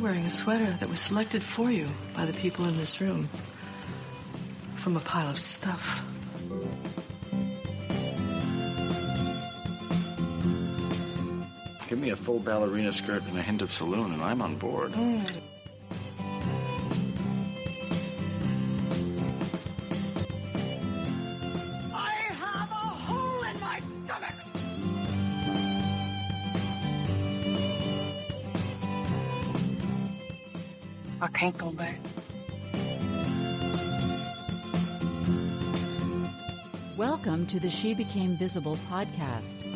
you're wearing a sweater that was selected for you by the people in this room from a pile of stuff. Give me a full ballerina skirt and a hint of saloon, and I'm on board. I have a hole in my stomach! I can't go back. Welcome to the She Became Visible podcast.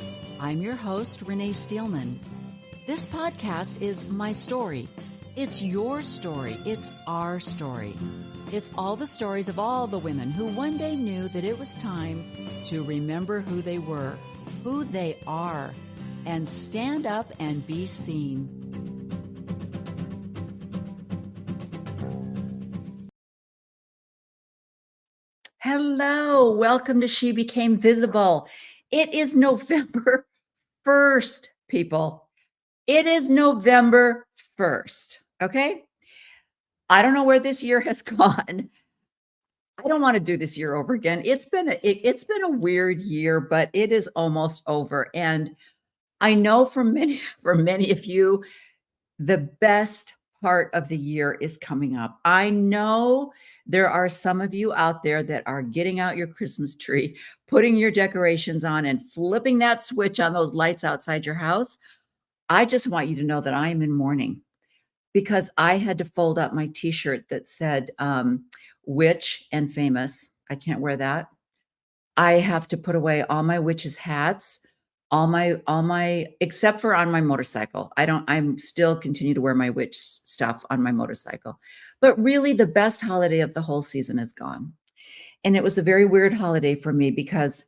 I'm your host, Renee Steelman. This podcast is my story. It's your story. It's our story. It's all the stories of all the women who one day knew that it was time to remember who they were, who they are, and stand up and be seen. Hello, welcome to She Became Visible. It is November 1st, people. It is November 1st, okay? I don't know where this year has gone. I don't want to do this year over again. It's been a weird year, but it is almost over. And I know for many of you, the best part of the year is coming up. I know there are some of you out there that are getting out your Christmas tree, putting your decorations on, and flipping that switch on those lights outside your house. I just want you to know that I am in mourning because I had to fold up my t-shirt that said witch and famous. I can't wear that. I have to put away all my witches hats, all my, except for on my motorcycle. I'm still continue to wear my witch stuff on my motorcycle. But really the best holiday of the whole season is gone. And it was a very weird holiday for me because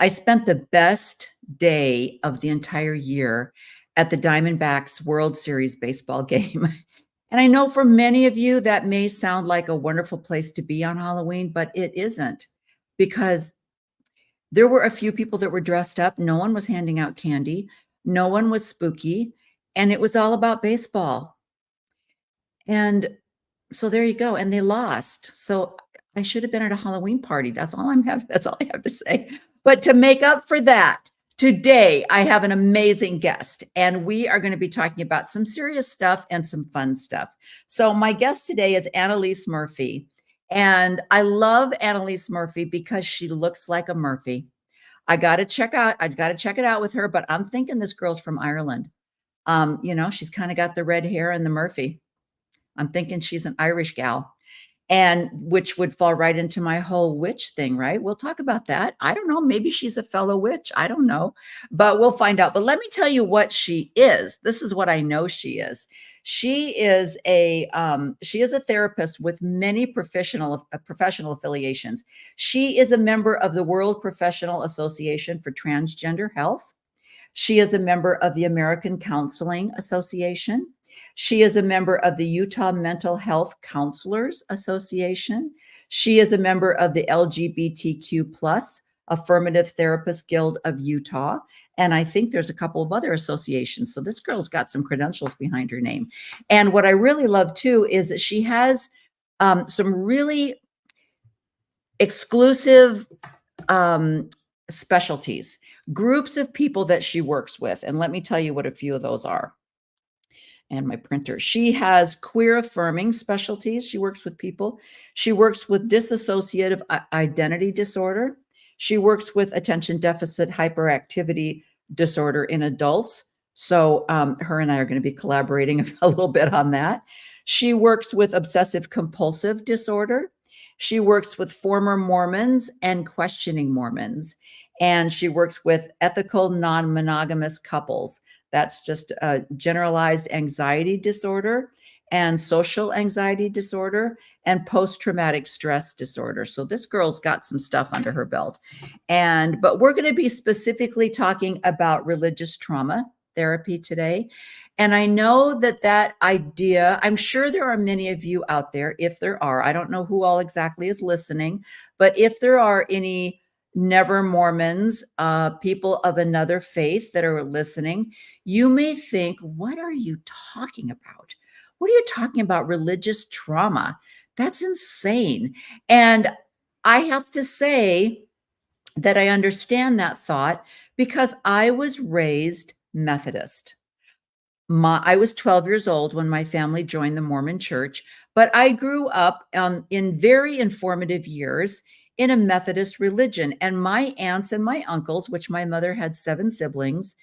I spent the best day of the entire year at the Diamondbacks World Series baseball game. And I know for many of you that may sound like a wonderful place to be on Halloween, but it isn't, because there were a few people that were dressed up. No one was handing out candy. No one was spooky. And it was all about baseball. And so there you go. And they lost. So I should have been at a Halloween party. That's all I have to say. But to make up for that, today I have an amazing guest, and we are going to be talking about some serious stuff and some fun stuff. So my guest today is Annelise Murphy. And I love Annelise Murphy because she looks like a Murphy. I've got to check it out with her, but I'm thinking this girl's from Ireland. She's kind of got the red hair and the Murphy. I'm thinking she's an Irish gal, and which would fall right into my whole witch thing, right? We'll talk about that. I don't know. Maybe she's a fellow witch. I don't know, but we'll find out. But let me tell you what she is. This is what I know she is. She is a therapist with many professional affiliations. She is a member of the World Professional Association for Transgender Health. She is a member of the American Counseling Association. She is a member of the Utah Mental Health Counselors Association. She is a member of the LGBTQ+ Affirmative Therapist Guild of Utah. And I think there's a couple of other associations. So this girl's got some credentials behind her name. And what I really love too is that she has some really exclusive specialties, groups of people that she works with. And let me tell you what a few of those are. And my printer. She has queer affirming specialties. She works with people. She works with dissociative identity disorder. She works with attention deficit hyperactivity disorder in adults. So her and I are going to be collaborating a little bit on that. She works with obsessive compulsive disorder. She works with former Mormons and questioning Mormons. And she works with ethical non-monogamous couples. That's just a generalized anxiety disorder and social anxiety disorder and post-traumatic stress disorder. So this girl's got some stuff under her belt. But we're going to be specifically talking about religious trauma therapy today. And I know that idea, I'm sure there are many of you out there, if there are, I don't know who all exactly is listening, but if there are any never Mormons, people of another faith that are listening, you may think, what are you talking about? What are you talking about? Religious trauma? That's insane. And I have to say that I understand that thought because I was raised Methodist. I was 12 years old when my family joined the Mormon church, but I grew up in very informative years in a Methodist religion. And my aunts and my uncles, which my mother had 7 siblings,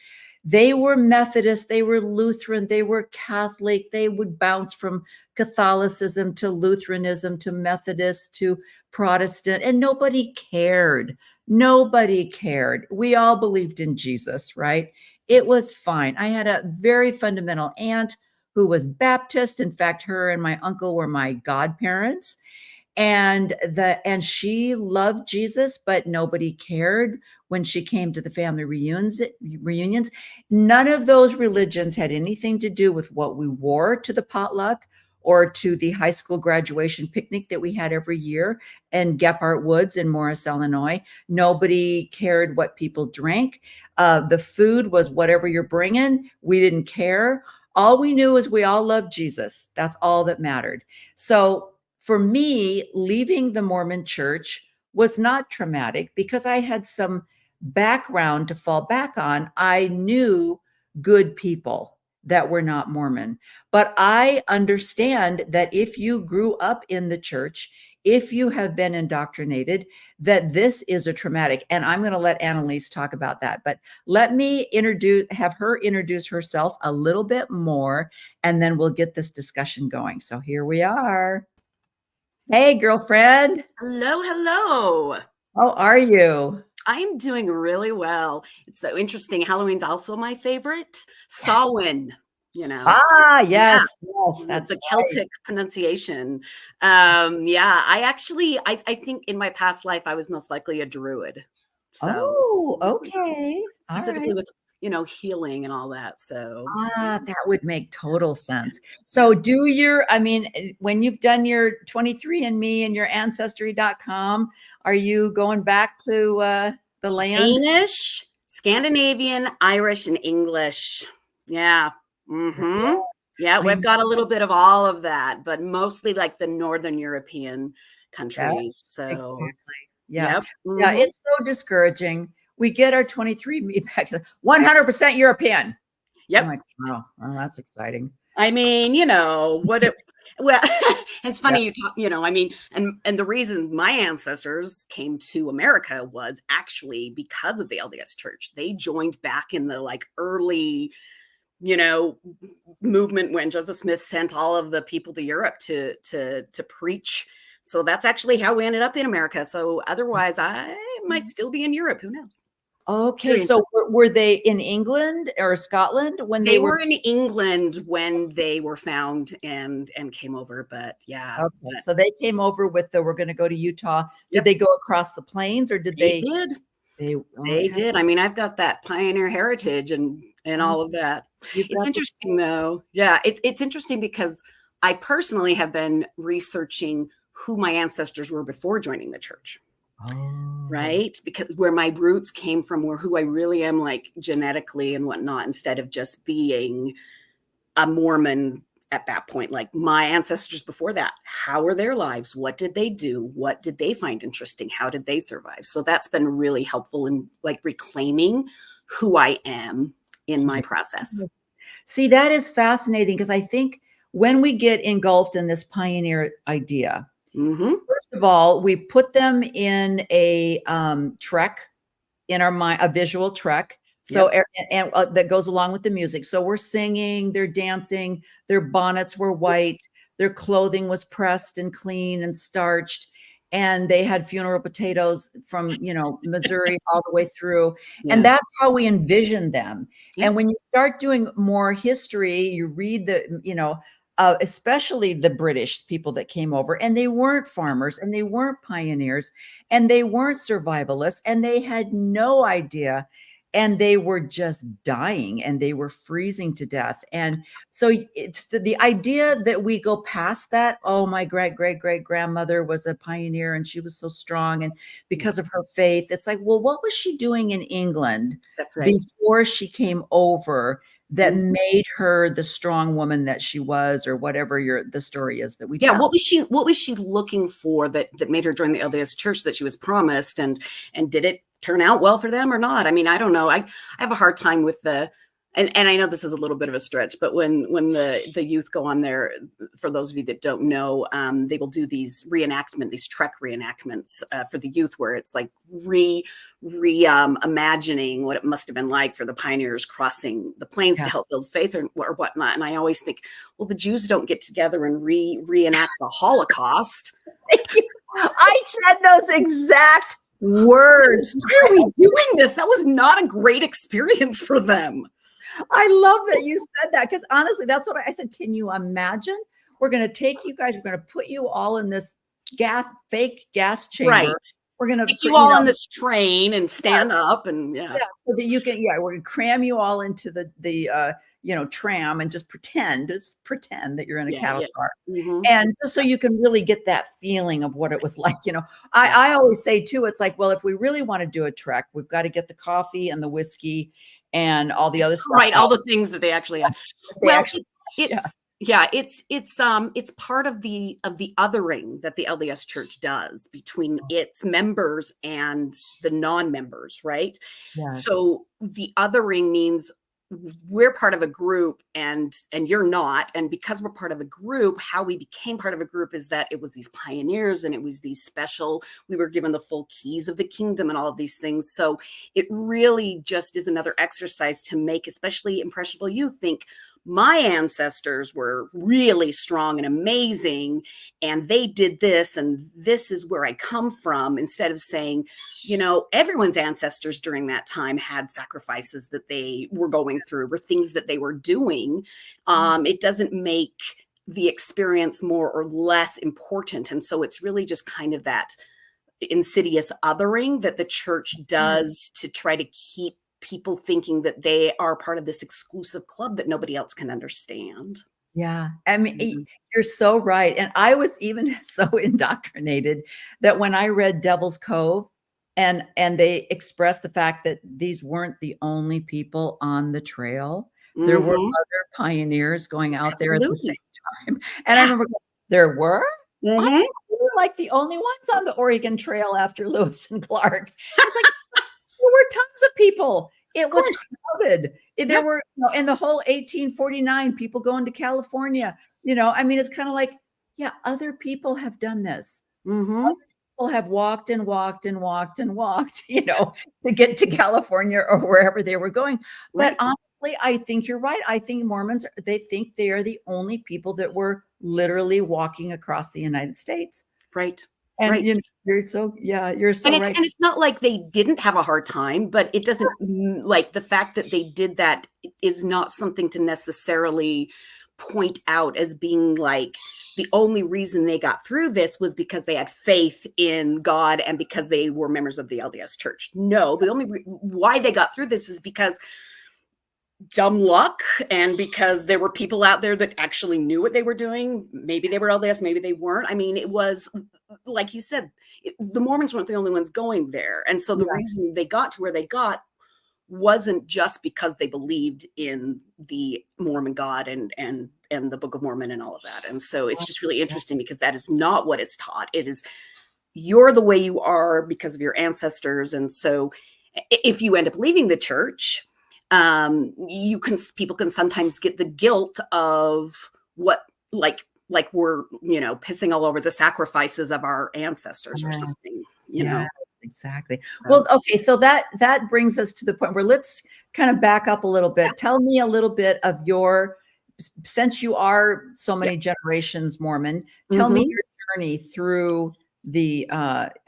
they were Methodist, they were Lutheran, they were Catholic. They would bounce from Catholicism to Lutheranism to Methodist to Protestant, and nobody cared. Nobody cared. We all believed in Jesus, right? It was fine. I had a very fundamental aunt who was Baptist. In fact, her and my uncle were my godparents. And she loved Jesus, but nobody cared when she came to the family reunions. None of those religions had anything to do with what we wore to the potluck or to the high school graduation picnic that we had every year in Gephardt Woods in Morris, Illinois. Nobody cared what people drank. The food was whatever you're bringing. We didn't care. All we knew is we all loved Jesus. That's all that mattered. So for me, leaving the Mormon church was not traumatic because I had some background to fall back on. I knew good people that were not Mormon. But I understand that if you grew up in the church, if you have been indoctrinated, that this is a traumatic. And I'm going to let Annelise talk about that. But let me have her introduce herself a little bit more, and then we'll get this discussion going. So here we are. Hey, girlfriend. Hello, hello. How are you? I'm doing really well. It's so interesting. Halloween's also my favorite. Samhain, you know. Yes, yes, That's that's a Celtic pronunciation. I think in my past life I was most likely a druid. So okay. specifically with healing and all that. So that would make total sense. So when you've done your 23andMe and your ancestry.com, are you going back to the land? Danish, Scandinavian, Irish, and English. Yeah. Mm-hmm. Yeah, we've got a little bit of all of that, but mostly like the Northern European countries. So exactly. Yeah. Yep. Yeah, it's so discouraging. We get our 23andMe back to 100% European. Yep. I'm like, oh, well, that's exciting. I mean, well, it's funny you talk, and the reason my ancestors came to America was actually because of the LDS Church. They joined back in the early, movement when Joseph Smith sent all of the people to Europe to preach. So that's actually how we ended up in America. So otherwise I might still be in Europe. Who knows? Okay. So were they in England or Scotland when they were in England when they were found and came over? But yeah. Okay. So they came over with we're going to go to Utah. Did they go across the plains or did they? They did. I mean, I've got that pioneer heritage and all of that. It's interesting though. Yeah. It's interesting because I personally have been researching who my ancestors were before joining the church. Right? Because where my roots came from, were who I really am, genetically and whatnot, instead of just being a Mormon at that point. Like my ancestors before that, how were their lives? What did they do? What did they find interesting? How did they survive? So that's been really helpful in reclaiming who I am in my process. See, that is fascinating because I think when we get engulfed in this pioneer idea, first of all, we put them in a trek in our mind, a visual trek. So, and that goes along with the music. So we're singing, they're dancing, their bonnets were white, their clothing was pressed and clean and starched, and they had funeral potatoes from, Missouri all the way through. Yeah. And that's how we envision them. Yeah. And when you start doing more history, you read especially the British people that came over, and they weren't farmers and they weren't pioneers and they weren't survivalists and they had no idea and they were just dying and they were freezing to death. And so it's the idea that we go past that. Oh, my great grandmother was a pioneer and she was so strong, and because of her faith, it's like, well, what was she doing in England before she came over that made her the strong woman that she was, or whatever the story is that we tell? What was she looking for that made her join the LDS church that she was promised, and did it turn out well for them or not? I mean, I don't know. I have a hard time with and I know this is a little bit of a stretch, but when the youth go on there, for those of you that don't know, they will do these Trek reenactments for the youth, where it's like imagining what it must have been like for the pioneers crossing the plains to help build faith or whatnot. And I always think, well, the Jews don't get together and reenact the Holocaust. I said those exact words. Why are we doing this? That was not a great experience for them. I love that you said that, because honestly, that's what I said. Can you imagine? We're going to take you guys, we're going to put you all in this fake gas chamber. Right. We're going to stick you all on this train and stand up and so that you can, we're going to cram you all into the tram and just pretend that you're in a cattle car. And just so you can really get that feeling of what it was like. I always say too, it's like, well, if we really want to do a trek, we've got to get the coffee and the whiskey and all the other stuff. Right. All the things that they actually have. It's part of the othering that the LDS Church does between its members and the non-members, right? So the othering means we're part of a group and you're not. And because we're part of a group, how we became part of a group is that it was these pioneers and it was these special, we were given the full keys of the kingdom and all of these things. So it really just is another exercise to make, especially impressionable youth, think, my ancestors were really strong and amazing, and they did this, and this is where I come from, instead of saying, everyone's ancestors during that time had sacrifices that they were going through or things that they were doing. It doesn't make the experience more or less important. And so it's really just kind of that insidious othering that the church does to try to keep people thinking that they are part of this exclusive club that nobody else can understand. Yeah. I mean, you're so right. And I was even so indoctrinated that when I read Devil's Cove and they expressed the fact that these weren't the only people on the trail, there were other pioneers going out there at the same time. And I remember there were? We were like the only ones on the Oregon Trail after Lewis and Clark. It's like, there were tons of people. It was crowded. There were, in the whole 1849, people going to California. I mean, it's kind of like, other people have done this. Other people have walked and walked and walked and walked, to get to California or wherever they were going. But honestly, I think you're right. I think Mormons, they think they are the only people that were literally walking across the United States. Right. And you're so right. And it's not like they didn't have a hard time, but it doesn't, like, the fact that they did that is not something to necessarily point out as being like the only reason they got through this was because they had faith in God and because they were members of the LDS Church. No, the only why they got through this is because dumb luck, and because there were people out there that actually knew what they were doing. Maybe they were LDS, maybe they weren't. I mean, it was, like you said, the Mormons weren't the only ones going there. And so the reason they got to where they got wasn't just because they believed in the Mormon God and the Book of Mormon and all of that. And so it's just really interesting because that is not what is taught. It is, you're the way you are because of your ancestors. And so if you end up leaving the church, people can sometimes get the guilt of what, like we're, pissing all over the sacrifices of our ancestors or something, Exactly. Well, okay. So that brings us to the point where let's kind of back up a little bit. Tell me a little bit of since you are so many generations Mormon, tell me your journey through the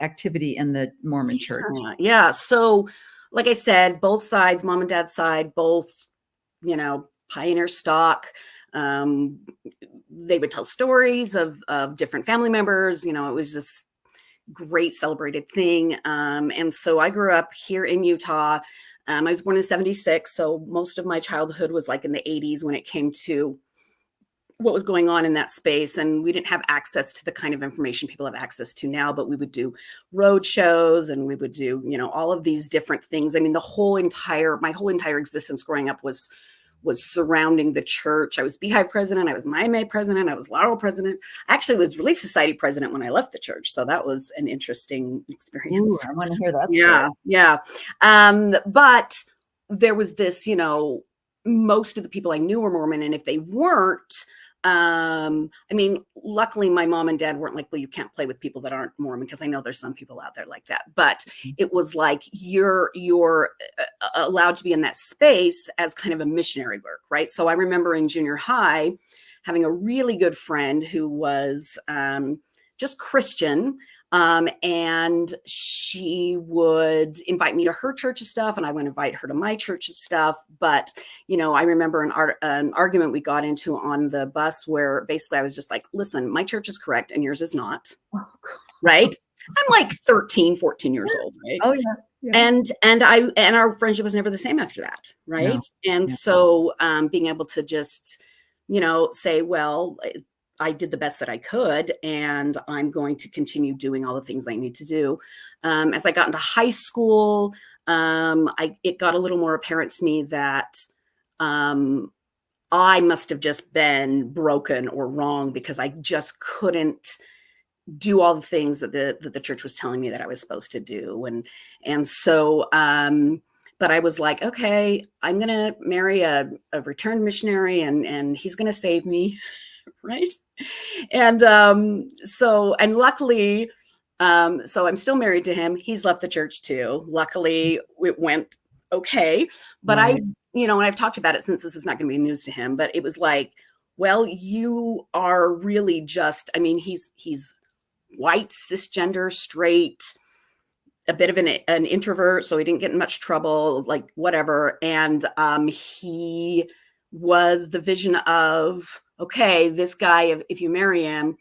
activity in the Mormon church. Yeah. So, like I said, both sides, mom and dad's side, both, pioneer stock. They would tell stories of different family members. It was this great celebrated thing. And so I grew up here in Utah. I was born in 76. So most of my childhood was like in the 80s when it came to what was going on in that space. And we didn't have access to the kind of information people have access to now, but we would do road shows and we would do, all of these different things. I mean, my whole entire existence growing up was surrounding the church. I was Beehive president. I was May president. I was Laurel president. I actually was Relief Society president when I left the church. So that was an interesting experience. Ooh, I want to hear that story. Yeah. But there was this, most of the people I knew were Mormon. And if they weren't, luckily my mom and dad weren't like, well, you can't play with people that aren't Mormon, because I know there's some people out there like that, but it was like, you're allowed to be in that space as kind of a missionary work. Right. So I remember in junior high having a really good friend who was, just Christian. And she would invite me to her church's stuff and I would invite her to my church's stuff. But, I remember an argument we got into on the bus where basically I was just like, listen, my church is correct and yours is not. Oh, right. I'm like 13, 14 years old. Right. Oh yeah. And our friendship was never the same after that. Right. No. And so, being able to just, say, well, I did the best that I could, and I'm going to continue doing all the things I need to do. As I got into high school, it got a little more apparent to me that I must have just been broken or wrong, because I just couldn't do all the things that the church was telling me that I was supposed to do. And so, but I was like, okay, I'm going to marry a returned missionary and he's going to save me. Right. And and luckily, so I'm still married to him. He's left the church too. Luckily it went okay. But right. And I've talked about it since this is not going to be news to him, but it was like, well, you are really just, he's white, cisgender, straight, a bit of an introvert. So he didn't get in much trouble, like whatever. And he was the vision of, okay, this guy, if you marry him,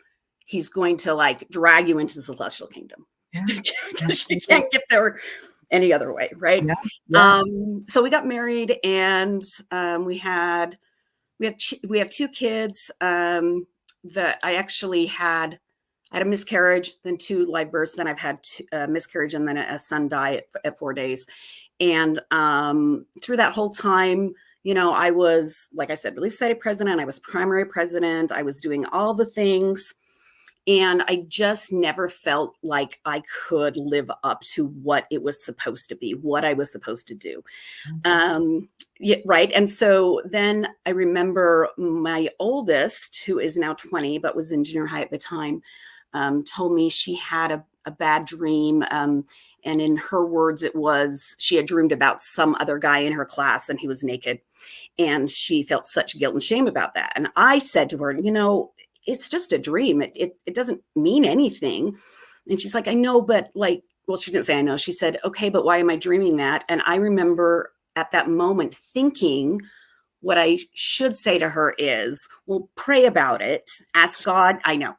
he's going to like drag you into the celestial kingdom. Yeah. You can't get there any other way. Right. Yeah. Yeah. So we got married and we have 2 kids that I actually had. I had a miscarriage, then 2 live births. Then I've had a miscarriage and then a son die at 4 days. And through that whole time, I was, like I said, Relief Society president. I was primary president. I was doing all the things. And I just never felt like I could live up to what it was supposed to be, what I was supposed to do. Yeah, right. And so then I remember my oldest, who is now 20, but was in junior high at the time, told me she had a bad dream. And in her words, it was, she had dreamed about some other guy in her class and he was naked. And she felt such guilt and shame about that. And I said to her, it's just a dream. It doesn't mean anything. And she's like, I know, but she didn't say I know. She said, okay, but why am I dreaming that? And I remember at that moment thinking what I should say to her is, well, pray about it. Ask God. I know.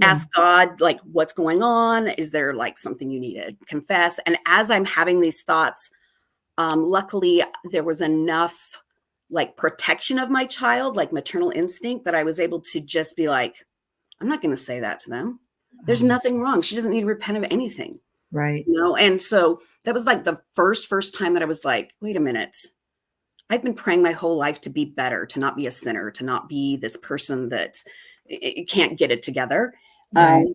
Ask God, what's going on? Is there something you need to confess? And as I'm having these thoughts, luckily there was enough protection of my child, maternal instinct, that I was able to just be like, I'm not going to say that to them. There's nothing wrong. She doesn't need to repent of anything. Right. And so that was the first time that I was like, wait a minute. I've been praying my whole life to be better, to not be a sinner, to not be this person that can't get it together. Right.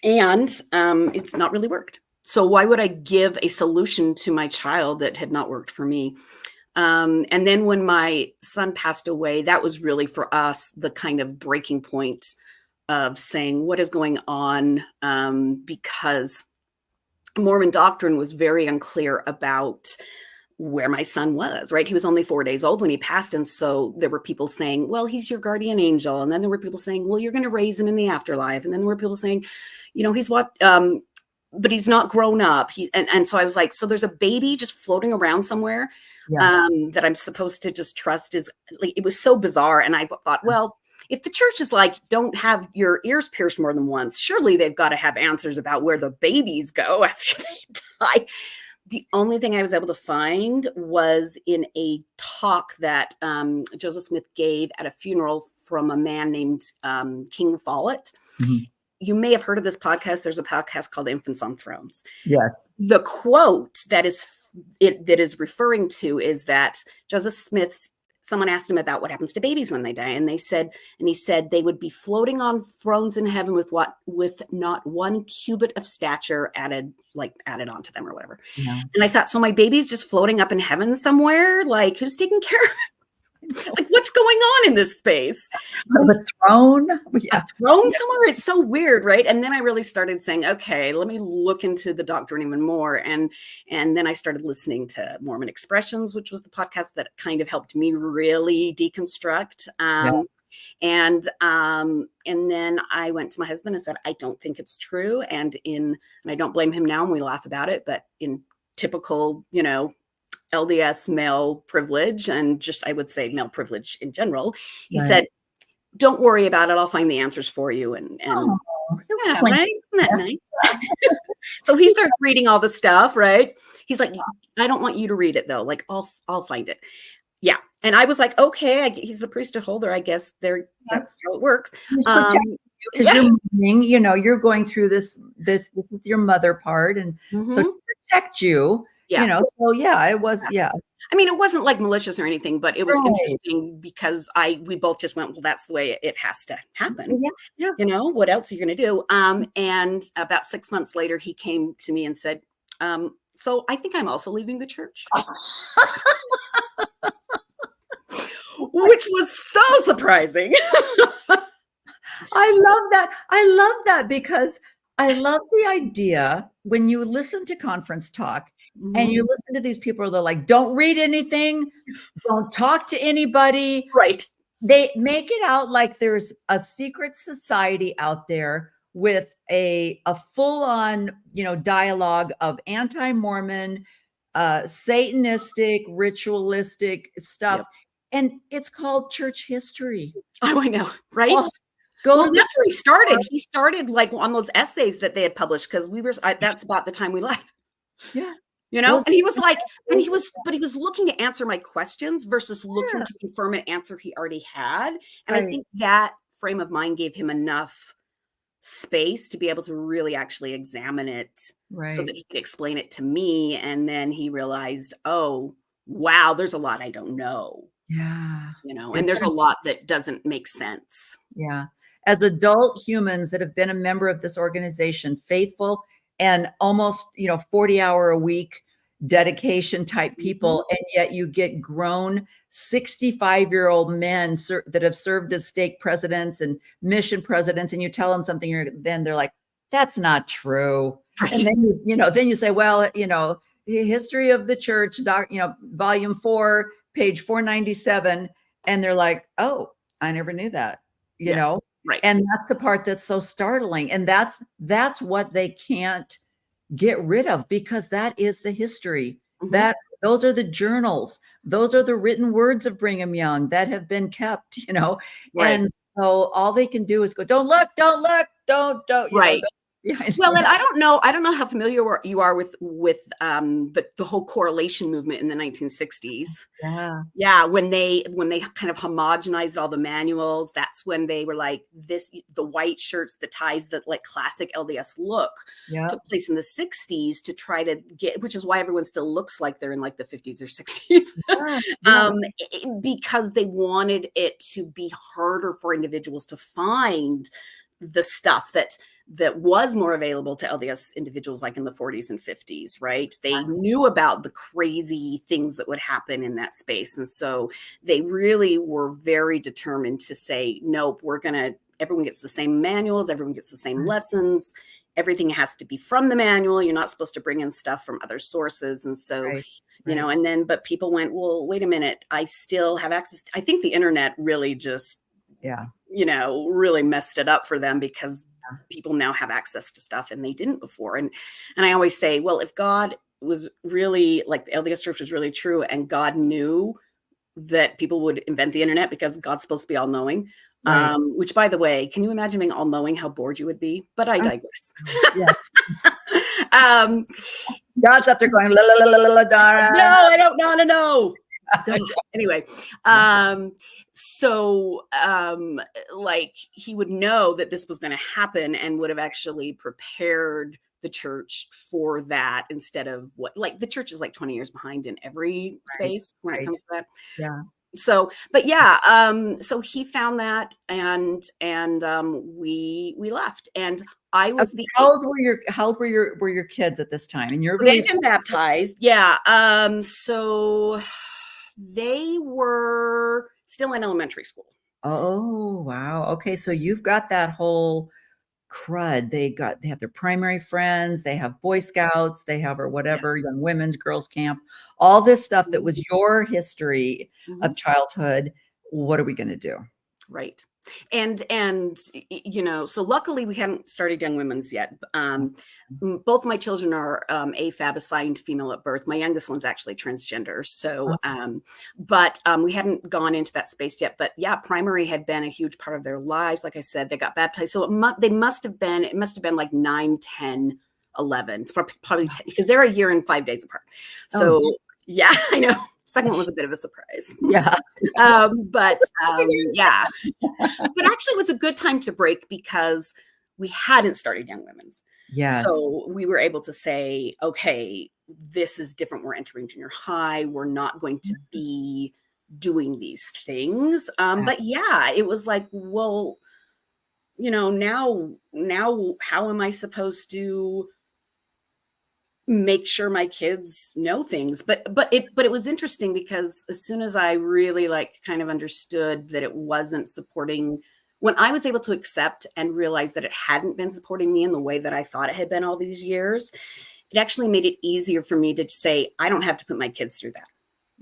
And it's not really worked. So why would I give a solution to my child that had not worked for me? And then when my son passed away, that was really for us the kind of breaking point of saying, what is going on? Because Mormon doctrine was very unclear about where my son was, right? He was only 4 days old when he passed. And so there were people saying, well, he's your guardian angel. And then there were people saying, well, you're going to raise him in the afterlife. And then there were people saying, he's what, but he's not grown up. And so I was like, so there's a baby just floating around somewhere that I'm supposed to just trust. It was so bizarre. And I thought, well, if the church is don't have your ears pierced more than once, surely they've got to have answers about where the babies go after they die. The only thing I was able to find was in a talk that Joseph Smith gave at a funeral from a man named King Follett. Mhm. You may have heard of this podcast. There's a podcast called Infants on Thrones. Yes. The quote that is referring to is that Joseph Smith's, someone asked him about what happens to babies when they die. And he said they would be floating on thrones in heaven with not one cubit of stature added onto them or whatever. Yeah. And I thought, so my baby's just floating up in heaven somewhere? Like, who's taking care of it? Like, what's going on in this space? A throne? Yeah. A throne somewhere? It's so weird, right? And then I really started saying, okay, let me look into the doctrine even more. And then I started listening to Mormon Expressions, which was the podcast that kind of helped me really deconstruct. And then I went to my husband and said, I don't think it's true. And I don't blame him now, and we laugh about it, but in typical, LDS male privilege, and just, I would say, male privilege in general, he said, don't worry about it. I'll find the answers for you. And yeah, right? Isn't that nice? So he starts reading all the stuff, right? He's like, I don't want you to read it though. Like, I'll find it. Yeah. And I was like, okay, he's the priesthood holder. I guess that's how it works. Because you're moving, you're going through this is your mother part. And so to protect you, so it was, I mean, it wasn't like malicious or anything, but it was interesting because we both just went, well, that's the way it has to happen. Yeah. What else are you going to do? And about 6 months later, he came to me and said, so I think I'm also leaving the church. Which was so surprising. I love that because I love the idea when you listen to conference talk and you listen to these people, they're like, don't read anything, don't talk to anybody. Right. They make it out like there's a secret society out there with a full-on, dialogue of anti-Mormon, Satanistic, ritualistic stuff. Yep. And it's called church history. Oh, I know, right? Well, that's where he started. He started like on those essays that they had published because that's about the time we left. Yeah. And he was like, he was looking to answer my questions versus looking to confirm an answer he already had. And I think that frame of mind gave him enough space to be able to really actually examine it so that he could explain it to me. And then he realized, oh, wow, there's a lot I don't know. Yeah. And there's a lot that doesn't make sense. Yeah. As adult humans that have been a member of this organization, faithful and almost, 40-hour a week dedication type people. And yet you get grown 65-year-old men that have served as stake presidents and mission presidents. And you tell them something, then they're like, that's not true. Right. And then, then you say, well, the history of the church, volume 4, page 497. And they're like, oh, I never knew that, Right. And that's the part that's so startling. And that's what they can't get rid of because that is the history. Those are the journals. Those are the written words of Brigham Young that have been kept, Right. And so all they can do is go, don't look, don't. Right. Well, and I don't know how familiar you are with the whole correlation movement in the 1960s. Yeah. When they kind of homogenized all the manuals, that's when they were like the white shirts, the ties, that like classic LDS look took place in the 60s to try to get, which is why everyone still looks like they're in like the 50s or 60s, because they wanted it to be harder for individuals to find the stuff that was more available to LDS individuals like in the 40s and 50s, right? They knew about the crazy things that would happen in that space. And so they really were very determined to say, nope, everyone gets the same manuals, everyone gets the same lessons, everything has to be from the manual. You're not supposed to bring in stuff from other sources. And so, but people went, well, wait a minute, I still have access. I think the internet really just, really messed it up for them because people now have access to stuff and they didn't before. And I always say, well, if God was really like the LDS church was really true and God knew that people would invent the internet because God's supposed to be all knowing, which by the way, can you imagine being all knowing how bored you would be? But I digress. God's up there going, la, la, la, la, la, da. No, I don't want to know. Anyway, so like he would know that this was going to happen and would have actually prepared the church for that instead of what, like the church is like 20 years behind in every space when it comes to that. Yeah. So, but yeah, so he found that and we left, and I was how old were your kids at this time? And they've been baptized. Yeah. So they were still in elementary school. Oh, wow. Okay. So you've got that whole crud. They have their primary friends, they have Boy Scouts, they have, or whatever, young women's, girls camp, all this stuff that was your history of childhood. What are we going to do? Right. And, you know, so luckily we hadn't started young women's yet. Both my children are AFAB, assigned female at birth. My youngest one's actually transgender. So, but we hadn't gone into that space yet. But yeah, primary had been a huge part of their lives. Like I said, they got baptized. So it must have been like 9, 10, 11, probably 10, because they're a year and 5 days apart. So yeah, I know. Second one was a bit of a surprise. Yeah. But yeah, but actually it was a good time to break because we hadn't started young women's. Yes. So we were able to say, okay, this is different. We're entering junior high. We're not going to be doing these things. But yeah, it was like, well, you know, now how am I supposed to make sure my kids know things? But it was interesting because as soon as I really like kind of understood that it wasn't supporting, when I was able to accept and realize that it hadn't been supporting me in the way that I thought it had been all these years, it actually made it easier for me to say, I don't have to put my kids through that.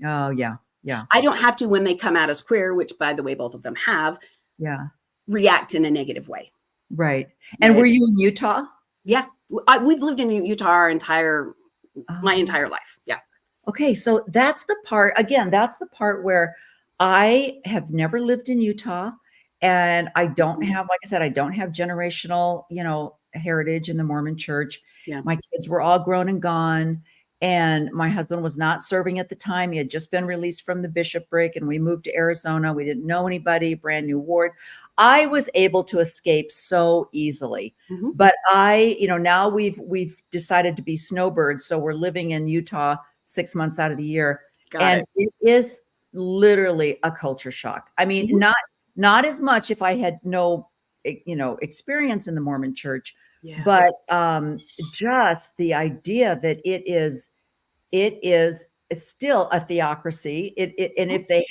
Oh yeah. Yeah. I don't have to, when they come out as queer, which by the way, both of them have, react in a negative way. Right. And were you in Utah? Yeah. We've lived in Utah my entire life. Yeah. Okay. So that's the part where I have never lived in Utah, and I don't have, like I said, I don't have generational, heritage in the Mormon church. Yeah. My kids were all grown and gone, and my husband was not serving at the time. He had just been released from the bishopric, and we moved to Arizona. We didn't know anybody, brand new ward. I was able to escape so easily. But now we've decided to be snowbirds. So we're living in Utah 6 months out of the year. It is literally a culture shock. I mean, not as much if I had no, experience in the Mormon church, but just the idea that it is still a theocracy. And if they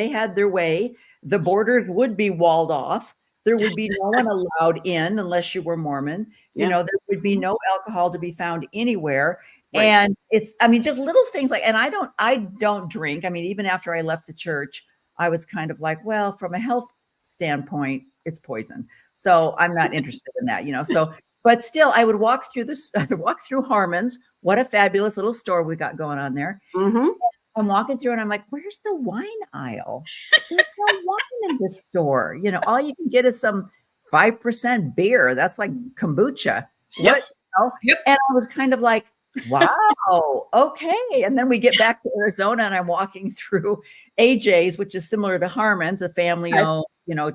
had their way, the borders would be walled off. There would be no one allowed in unless you were Mormon. There would be no alcohol to be found anywhere. Right. And it's, just little things like, and I don't drink. Even after I left the church, I was kind of like, well, from a health standpoint, it's poison. So I'm not interested in that, so, but still I would walk through Harmon's. What a fabulous little store we got going on there. I'm walking through and I'm like, where's the wine aisle? There's no wine in this store. All you can get is some 5% beer. That's like kombucha. Yep. And I was kind of like, wow, okay. And then we get back to Arizona and I'm walking through AJ's, which is similar to Harmon's, a family-owned,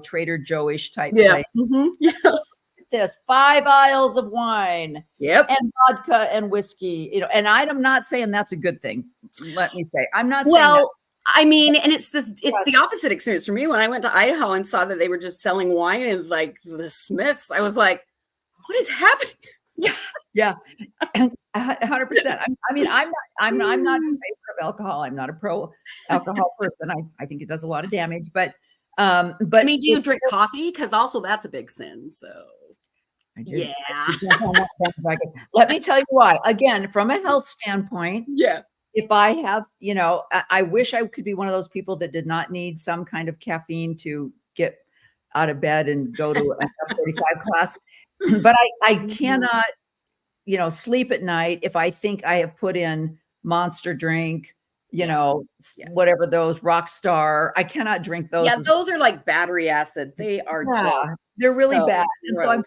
Trader Joe-ish type place. This 5 aisles of wine, and vodka and whiskey, and I'm not saying that's a good thing. Let me say, I'm not saying that. And it's the opposite experience for me. When I went to Idaho and saw that they were just selling wine in like the Smiths, I was like, what is happening? Yeah, 100%. I'm not in favor of alcohol. I'm not a pro alcohol person. I think it does a lot of damage, but do you drink coffee? Because also that's a big sin. So I do. Yeah. Let me tell you why. Again, from a health standpoint, if I have, I wish I could be one of those people that did not need some kind of caffeine to get out of bed and go to an F45 class. But I cannot, sleep at night if I think I have put in Monster drink, whatever those Rockstar. I cannot drink those. Yeah, those are like battery acid. They are just They're really So bad. And so gross.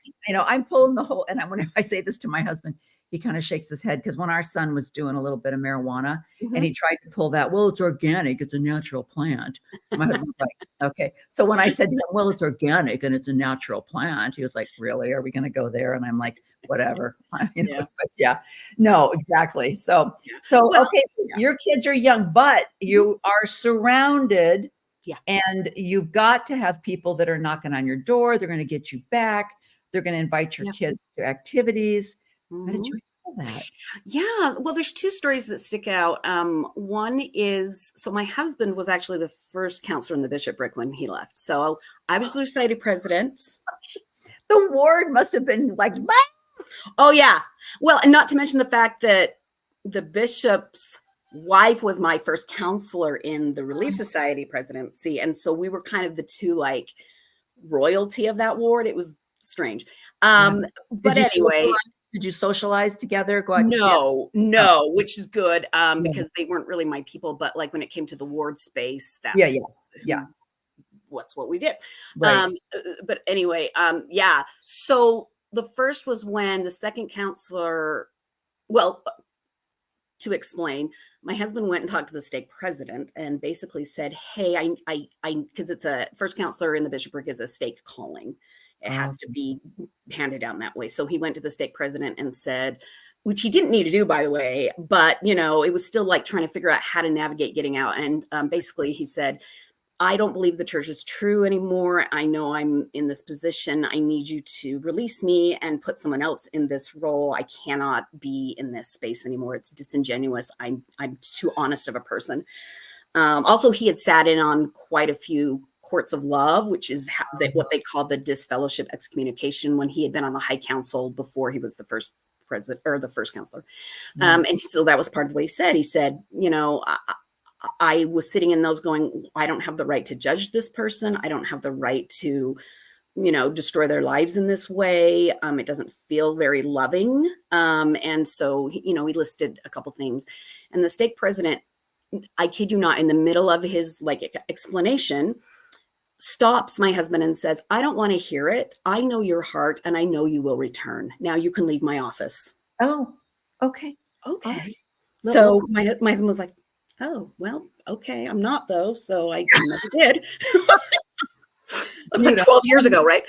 I'm pulling the whole, and when I say this to my husband, he kind of shakes his head because when our son was doing a little bit of marijuana and he tried to pull that, well, it's organic, it's a natural plant. My husband was like, okay. So when I said to him, well, it's organic and it's a natural plant, he was like, really? Are we going to go there? And I'm like, whatever. Yeah. But yeah, no, exactly. So, Well, okay, your kids are young, but you are surrounded. Yeah. And you've got to have people that are knocking on your door. They're going to get you back. They're going to invite your kids to activities. How did you handle that? Yeah, well, there's two stories that stick out. One is, so my husband was actually the first counselor in the bishopric when he left. So I was the society president. The ward must have been like, oh yeah. Well, and not to mention the fact that the bishop's wife was my first counselor in the Relief Society presidency. And so we were kind of the two like royalty of that ward. It was strange. But anyway, did you socialize together? Go out no, which is good because they weren't really my people. But like when it came to the ward space, that's what's what we did. Right. But anyway, yeah. So the first was when the second counselor, well, to explain, my husband went and talked to the stake president and basically said, hey, I, because it's a first counselor in the bishopric is a stake calling. It has to be handed down that way. So he went to the stake president and said, which he didn't need to do, by the way, but, it was still like trying to figure out how to navigate getting out. And basically he said, I don't believe the church is true anymore. I know I'm in this position. I need you to release me and put someone else in this role. I cannot be in this space anymore. It's disingenuous. I'm too honest of a person. Also, he had sat in on quite a few courts of love, which is what they call the disfellowship excommunication when he had been on the High Council before he was the first president or the first counselor. And so that was part of what he said. He said, I was sitting in those going, I don't have the right to judge this person. I don't have the right to, destroy their lives in this way. It doesn't feel very loving. And so, he listed a couple things. And the stake president, I kid you not, in the middle of his explanation, stops my husband and says, I don't want to hear it. I know your heart and I know you will return. Now you can leave my office. Oh, okay. Okay. So my husband was like, oh, well, okay. I'm not though. So I never did. It was like 12 years ago, right?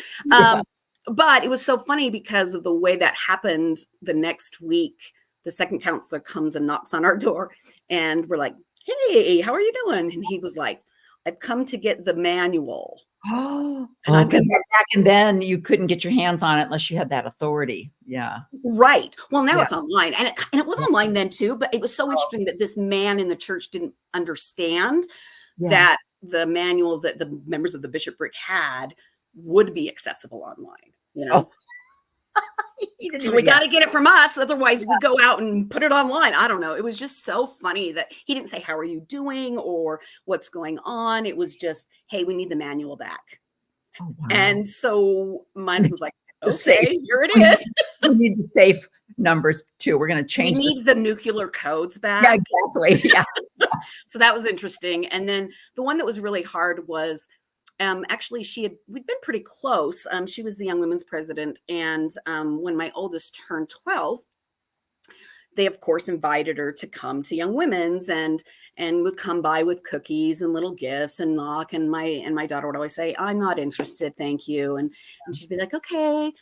But it was so funny because of the way that happened. The next week, the second counselor comes and knocks on our door and we're like, hey, how are you doing? And he was like, I've come to get the manual. Because back and then you couldn't get your hands on it unless you had that authority. Yeah. Right. Well, now it's online. And it was online then too, but it was so interesting that this man in the church didn't understand that the manual that the members of the bishopric had would be accessible online, So we got to get it from us. Otherwise we go out and put it online. I don't know. It was just so funny that he didn't say, how are you doing? Or what's going on? It was just, hey, we need the manual back. Oh, wow. And so mine was like, okay, here it is. We need the safe numbers too. We're going to change. We need the nuclear codes back. Yeah, exactly. Yeah. So that was interesting. And then the one that was really hard was, actually, we'd been pretty close. She was the Young Women's president. And when my oldest turned 12, they, of course, invited her to come to Young Women's and would come by with cookies and little gifts and knock. And my daughter would always say, I'm not interested. Thank you. And she'd be like, okay.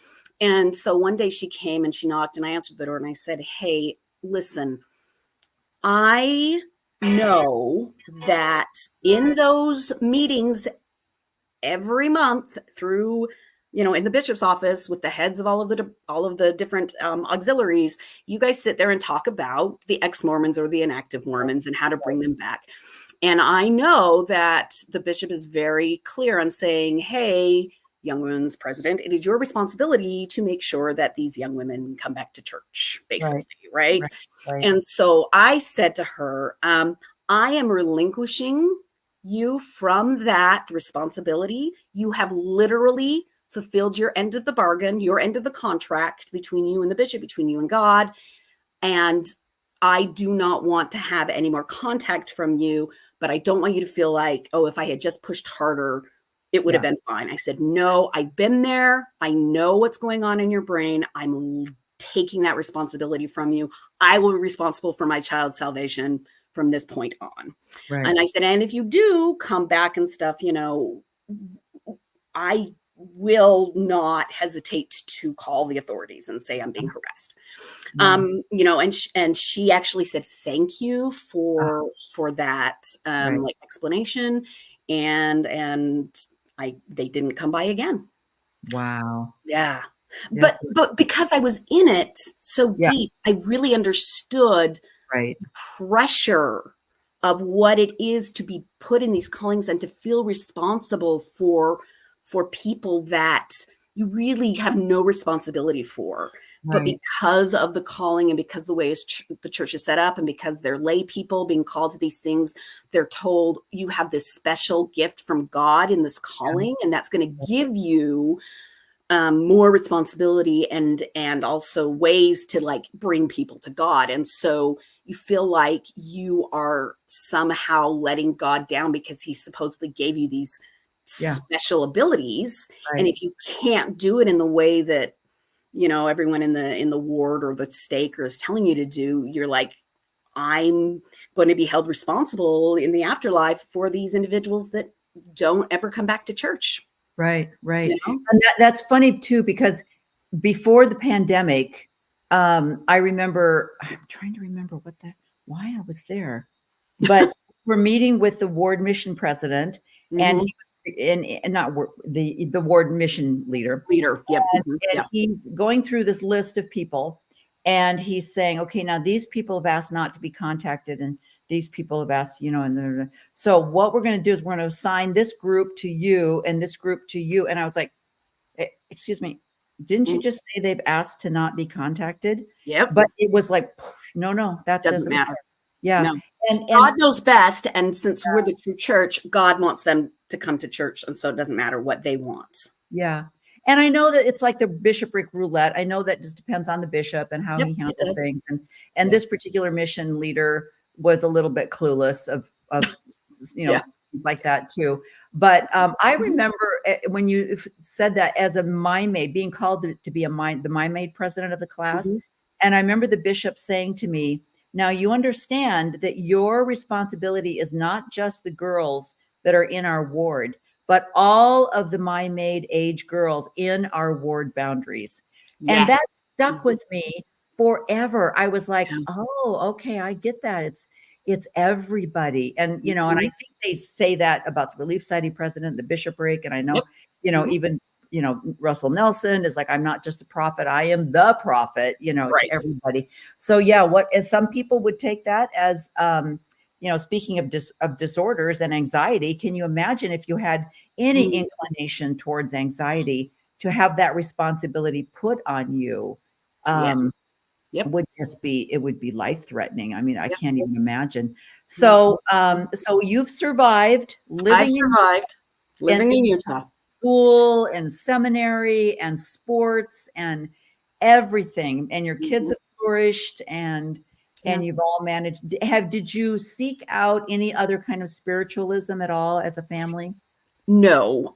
And so one day she came and she knocked and I answered the door and I said, hey, listen, I know that in those meetings every month through, in the bishop's office with the heads of all of the different auxiliaries, you guys sit there and talk about the ex-Mormons or the inactive Mormons and how to bring them back. And I know that the bishop is very clear on saying, hey, Young Women's president, it is your responsibility to make sure that these young women come back to church, basically, right? And so I said to her, I am relinquishing you from that responsibility. You have literally fulfilled your end of the bargain, your end of the contract between you and the bishop, between you and God. And I do not want to have any more contact from you, but I don't want you to feel like, oh, if I had just pushed harder, it would have been fine. I said, no, I've been there. I know what's going on in your brain. I'm taking that responsibility from you. I will be responsible for my child's salvation from this point on. Right. And I said, and if you do come back and stuff, I will not hesitate to call the authorities and say I'm being harassed. And she actually said, thank you for that like explanation. And they didn't come by again. Wow. Yeah. But because I was in it so deep, I really understood the pressure of what it is to be put in these callings and to feel responsible for people that you really have no responsibility for. But because of the calling and because the way the church is set up and because they're lay people being called to these things, they're told you have this special gift from God in this calling, and that's going to give you more responsibility and also ways to like bring people to God. And so you feel like you are somehow letting God down because he supposedly gave you these special abilities. And if you can't do it in the way that, everyone in the ward or the stake is telling you to do, you're like, I'm going to be held responsible in the afterlife for these individuals that don't ever come back to church. Right. And that's funny too, because before the pandemic, I remember, I'm trying to remember why I was there, but we're meeting with the ward mission president, and he was not the ward mission leader. Yep. And he's going through this list of people, and he's saying, okay, now these people have asked not to be contacted, and these people have asked, and so what we're going to do is we're going to assign this group to you and this group to you. And I was like, excuse me, didn't you just say they've asked to not be contacted? Yep. But it was like, no, that doesn't matter. Yeah. No. And God knows best. And since we're the true church, God wants them to come to church. And so it doesn't matter what they want. Yeah. And I know that it's like the bishopric roulette. I know that just depends on the bishop and how he handles things. And this particular mission leader was a little bit clueless of like that too. But I remember when you said that as a mime maid, being called to be the mime maid president of the class. And I remember the bishop saying to me, now you understand that your responsibility is not just the girls that are in our ward, but all of the mime maid age girls in our ward boundaries. Yes. And that stuck with me forever. I was like, oh, okay, I get that. It's everybody. And, and I think they say that about the Relief Society president, the bishopric. And I know, even, Russell Nelson is like, I'm not just a prophet, I am the prophet, to everybody. So as some people would take that as, speaking of disorders and anxiety, can you imagine if you had any inclination towards anxiety to have that responsibility put on you? Would it would be life-threatening. I mean, I can't even imagine. So, so you've survived living in Utah, school and seminary and sports and everything. And your kids have flourished and you've all managed. Did you seek out any other kind of spiritualism at all as a family? No,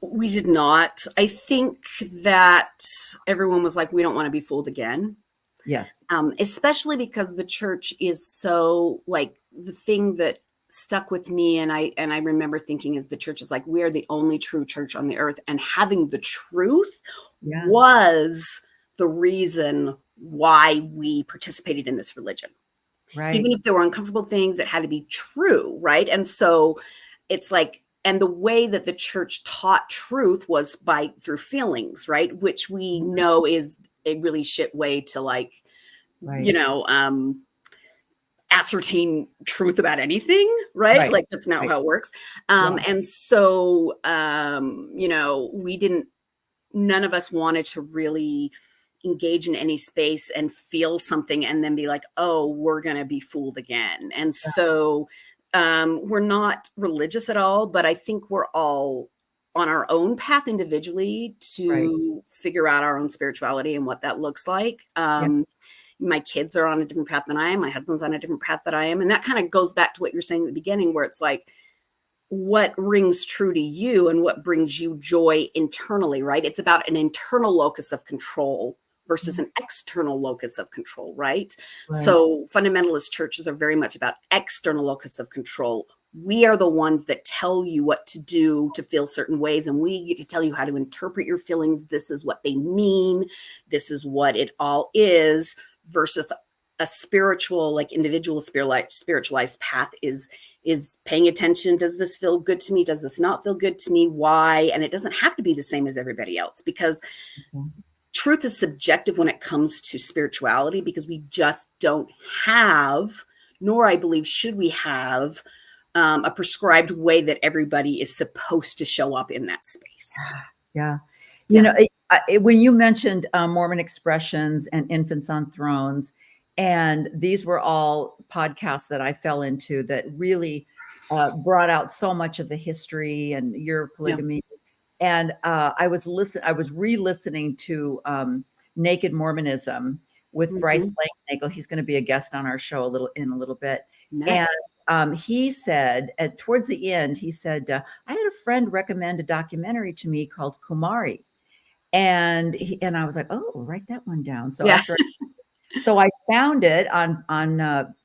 we did not. I think that everyone was like, we don't want to be fooled again. Yes. Especially because the church is so like the thing that stuck with me. And I remember thinking is the church is like, we are the only true church on the earth, and having the truth was the reason why we participated in this religion. Right. Even if there were uncomfortable things, it had to be true. Right. And so it's like, and the way that the church taught truth was through feelings, right? Which we know is a really shit way to like, ascertain truth about anything, right? Like that's not how it works. And so, none of us wanted to really engage in any space and feel something and then be like, oh, we're going to be fooled again. And so we're not religious at all, but I think we're all on our own path individually to figure out our own spirituality and what that looks like. My kids are on a different path than I am. My husband's on a different path than I am. And that kind of goes back to what you're saying at the beginning, where it's like, what rings true to you and what brings you joy internally, right? It's about an internal locus of control versus an external locus of control, right? So fundamentalist churches are very much about external locus of control. We are the ones that tell you what to do to feel certain ways, and we get to tell you how to interpret your feelings. This is what they mean. This is what it all is, versus a spiritual, like individual spiritualized path is paying attention. Does this feel good to me? Does this not feel good to me? Why? And it doesn't have to be the same as everybody else, because truth is subjective when it comes to spirituality, because we just don't have, nor I believe should we have, a prescribed way that everybody is supposed to show up in that space. Yeah. You know, when you mentioned Mormon Expressions and Infants on Thrones, and these were all podcasts that I fell into that really brought out so much of the history and your polygamy. And I was re-listening to Naked Mormonism with Bryce Blanknagel. He's going to be a guest on our show in a little bit. Nice. And he said, towards the end, he said, I had a friend recommend a documentary to me called Kumari. And I was like, oh, write that one down. So so I found it on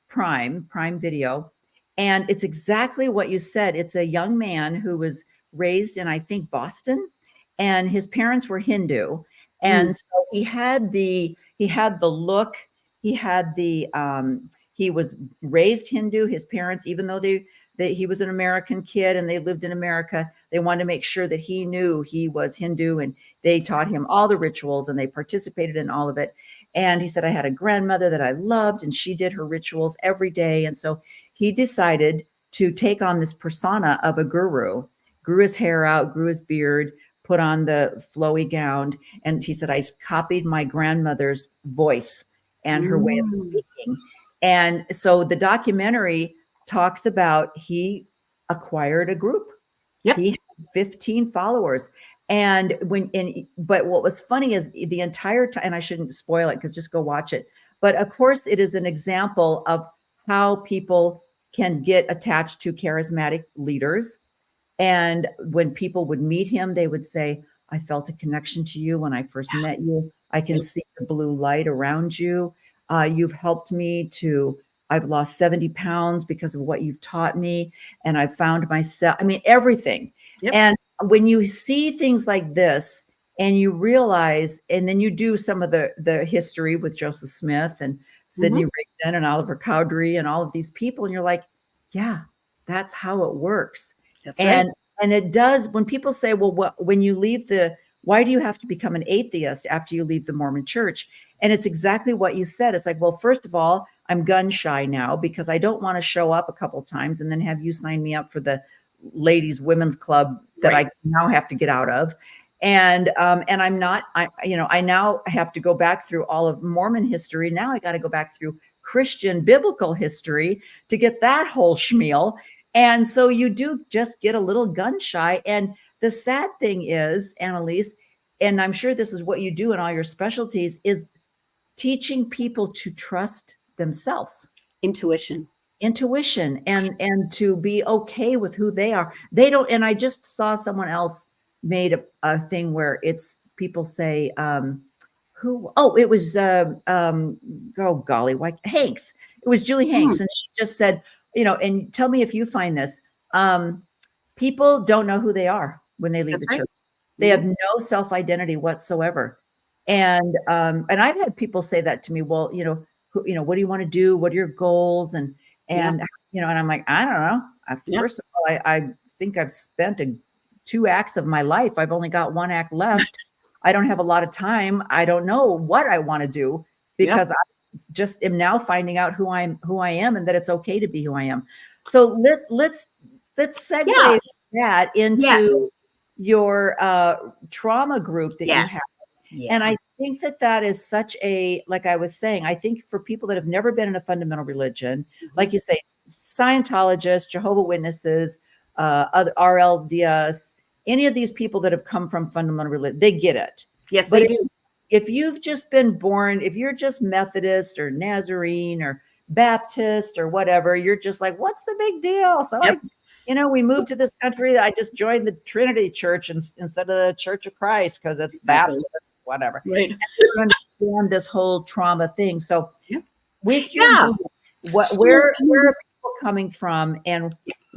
Prime Video, and it's exactly what you said. It's a young man who was raised in, I think, Boston, and his parents were Hindu, and so he had the look, he was raised Hindu. His parents, even though he was an American kid and they lived in America, they wanted to make sure that he knew he was Hindu, and they taught him all the rituals and they participated in all of it. And he said, I had a grandmother that I loved, and she did her rituals every day. And so he decided to take on this persona of a guru, grew his hair out, grew his beard, put on the flowy gown. And he said, I copied my grandmother's voice and her way of speaking. And so the documentary talks about he acquired a group. He had 15 followers. But what was funny is the entire time, and I shouldn't spoil it because just go watch it. But of course, it is an example of how people can get attached to charismatic leaders. And when people would meet him, they would say, I felt a connection to you when I first met you. I can see the blue light around you. You've helped me I've lost 70 pounds because of what you've taught me. And I've found myself, I mean, everything. And when you see things like this and you realize, and then you do some of the history with Joseph Smith and Sidney Rigdon and Oliver Cowdery and all of these people, and you're like, yeah, that's how it works. And it does, when people say, well, when you leave why do you have to become an atheist after you leave the Mormon church? And it's exactly what you said. It's like, well, first of all, I'm gun shy now because I don't want to show up a couple times and then have you sign me up for the ladies' women's club that I now have to get out of. And I'm not, I now have to go back through all of Mormon history. Now I got to go back through Christian biblical history to get that whole schmeal. And so you do just get a little gun shy. And the sad thing is, Annelise, and I'm sure this is what you do in all your specialties, is teaching people to trust themselves. Intuition and to be okay with who they are. They don't, and I just saw someone else made a thing where it's people say, it was Hanks. It was Julie Hanks. And she just said, and tell me if you find this, people don't know who they are when they leave the church. They have no self-identity whatsoever. And I've had people say that to me, well, what do you want to do? What are your goals? And and I'm like, I don't know. First of all, I think I've spent 2 acts of my life. I've only got 1 act left. I don't have a lot of time. I don't know what I want to do because I just am now finding out who I am and that it's okay to be who I am. So let's segue that into your trauma group that you have. Yeah. And I think that is such like I was saying, I think for people that have never been in a fundamental religion, like you say, Scientologists, Jehovah's Witnesses, other RLDS, any of these people that have come from fundamental religion, they get it. Yes, but they do. If you've just been born, if you're just Methodist or Nazarene or Baptist or whatever, you're just like, what's the big deal? So we moved to this country. I just joined the Trinity Church instead of the Church of Christ because it's Baptist, whatever. Right. And I understand this whole trauma thing. So with your group, where are people coming from, and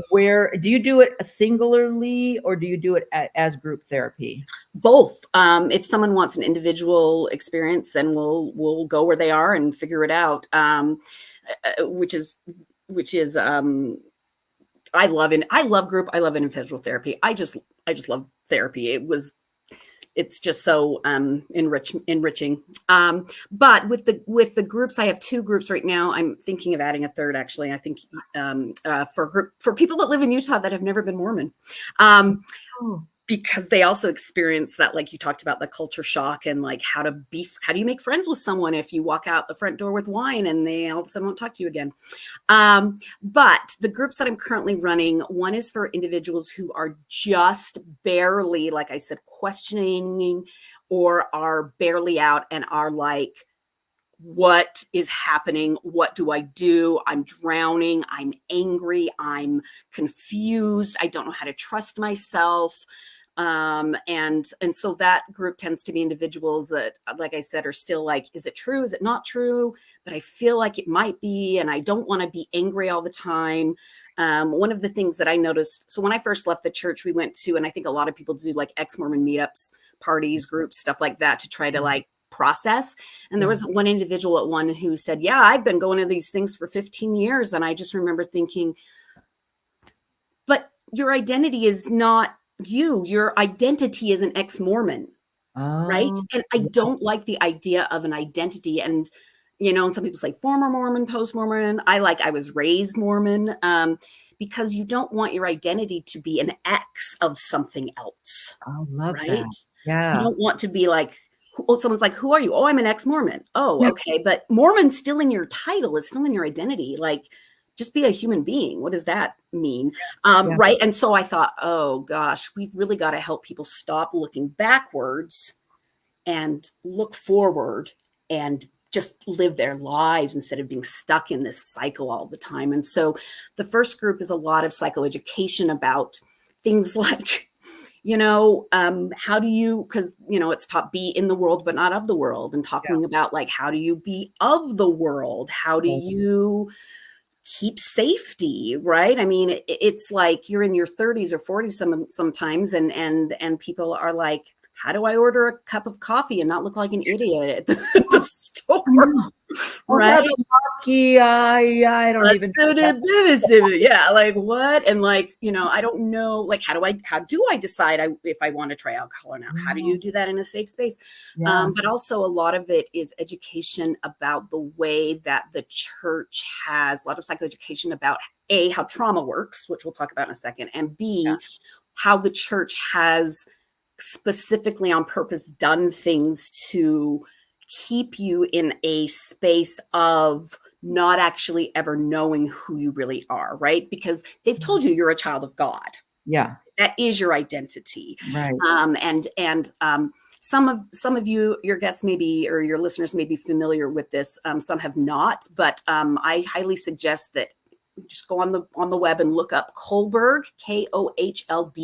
where do you do it singularly or do you do it as group therapy? Both. If someone wants an individual experience, then we'll go where they are and figure it out. Which is I love group. I love individual therapy. I just love therapy. It's just so enriching. But with the groups, I have 2 groups right now. I'm thinking of adding a third, actually. I think for people that live in Utah that have never been Mormon. Because they also experience that, like you talked about, the culture shock and like how do you make friends with someone if you walk out the front door with wine and they all of a sudden won't talk to you again. But the groups that I'm currently running, one is for individuals who are just barely, like I said, questioning or are barely out and are like, what is happening? What do I do? I'm drowning. I'm angry. I'm confused. I don't know how to trust myself. And so that group tends to be individuals that, like I said, are still like, is it true? Is it not true? But I feel like it might be, and I don't want to be angry all the time. One of the things that I noticed, so when I first left the church, we went to, and I think a lot of people do like ex-Mormon meetups, parties, groups, stuff like that to try to like process. And there was one individual at one who said, yeah, I've been going to these things for 15 years. And I just remember thinking, but your identity is not you. Your identity is an ex-Mormon, right? And I don't like the idea of an identity. And, and some people say former Mormon, post-Mormon. I was raised Mormon, because you don't want your identity to be an ex of something else. I love right? that. Yeah. You don't want to be like, someone's like, who are you? Oh, I'm an ex-Mormon. Oh, okay. But Mormon's still in your title. It's still in your identity. Like, just be a human being. What does that mean? Right. And so I thought, oh gosh, we've really got to help people stop looking backwards and look forward and just live their lives instead of being stuck in this cycle all the time. And so the first group is a lot of psychoeducation about things like, how do you, because, it's taught be in the world, but not of the world, and talking about like, how do you be of the world? How do you keep safety, right? I mean, it's like you're in your 30s or 40s sometimes, and people are like, how do I order a cup of coffee and not look like an idiot at the store? Right? I don't even. Yeah, like what? And like, I don't know, like, how do I decide if I want to try alcohol or not? How do you do that in a safe space? But also a lot of it is education about the way that the church has a lot of psychoeducation about A, how trauma works, which we'll talk about in a second, and B, how the church has specifically on purpose done things to keep you in a space of not actually ever knowing who you really are, right? Because they've told you you're a child of God. Yeah. That is your identity. Right. And some of you, your guests maybe, or your listeners may be familiar with this. Some have not, but I highly suggest that just go on the web and look up Kohlberg, Kohlberg,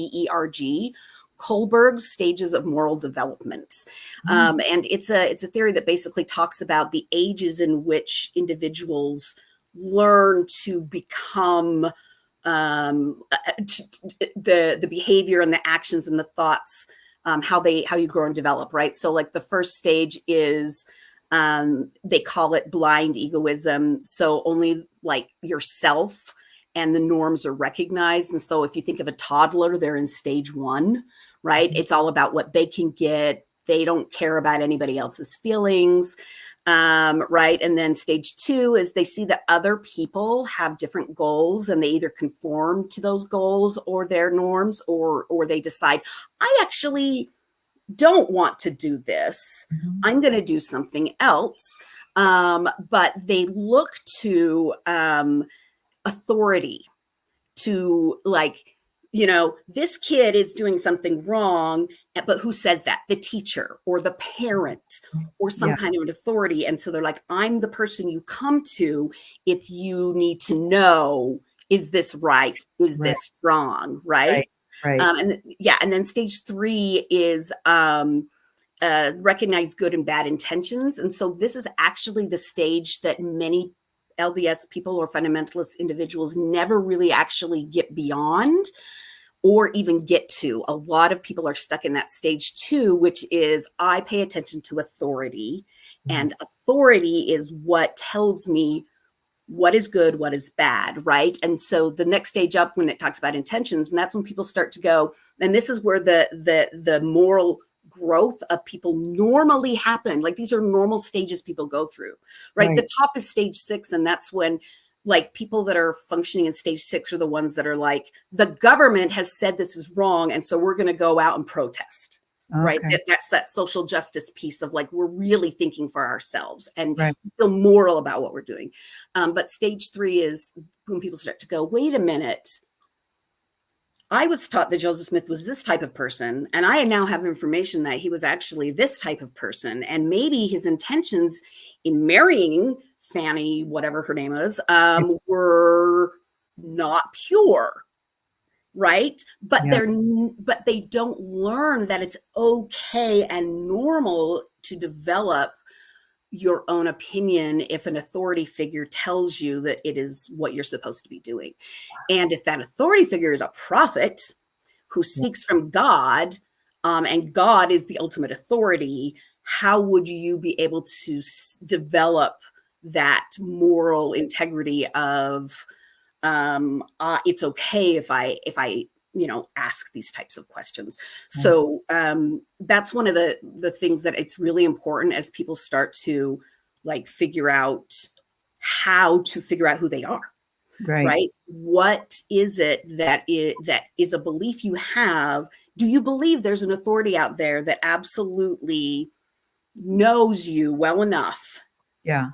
Kohlberg's stages of moral development. And it's a theory that basically talks about the ages in which individuals learn to become the behavior and the actions and the thoughts, how you grow and develop, right? So like the first stage is, they call it blind egoism. So only like yourself and the norms are recognized. And so if you think of a toddler, they're in stage 1, right? It's all about what they can get. They don't care about anybody else's feelings, right? And then stage 2 is they see that other people have different goals and they either conform to those goals or their norms, or they decide, I actually don't want to do this. I'm going to do something else. But they look to authority to like, this kid is doing something wrong, but who says that? The teacher or the parent or some kind of an authority. And so they're like, I'm the person you come to if you need to know is this right? Is Right. this wrong? Right. Right. And then stage 3 is recognize good and bad intentions. And so this is actually the stage that many LDS people or fundamentalist individuals never really actually get beyond or even get to. A lot of people are stuck in that stage 2, which is I pay attention to authority, and Yes. authority is what tells me what is good, what is bad, right? And so the next stage up, when it talks about intentions, and that's when people start to go, and this is where the moral growth of people normally happen. Like these are normal stages people go through, right? Right. The top is stage 6, and that's when like people that are functioning in stage 6 are the ones that are like, the government has said this is wrong, and so we're going to go out and protest. Right. Okay. That's that social justice piece of like, we're really thinking for ourselves and Right. feel moral about what we're doing. But stage 3 is when people start to go, wait a minute. I was taught that Joseph Smith was this type of person, and I now have information that he was actually this type of person. And maybe his intentions in marrying Fanny, whatever her name is, were not pure. Right. But they don't learn that it's okay and normal to develop your own opinion if an authority figure tells you that it is what you're supposed to be doing. And if that authority figure is a prophet who speaks from God, and God is the ultimate authority, how would you be able to develop that moral integrity of it's okay if I ask these types of questions. So that's one of the things that it's really important as people start to like figure out how to figure out who they are. Right. What is it that is a belief you have? Do you believe there's an authority out there that absolutely knows you well enough? Yeah.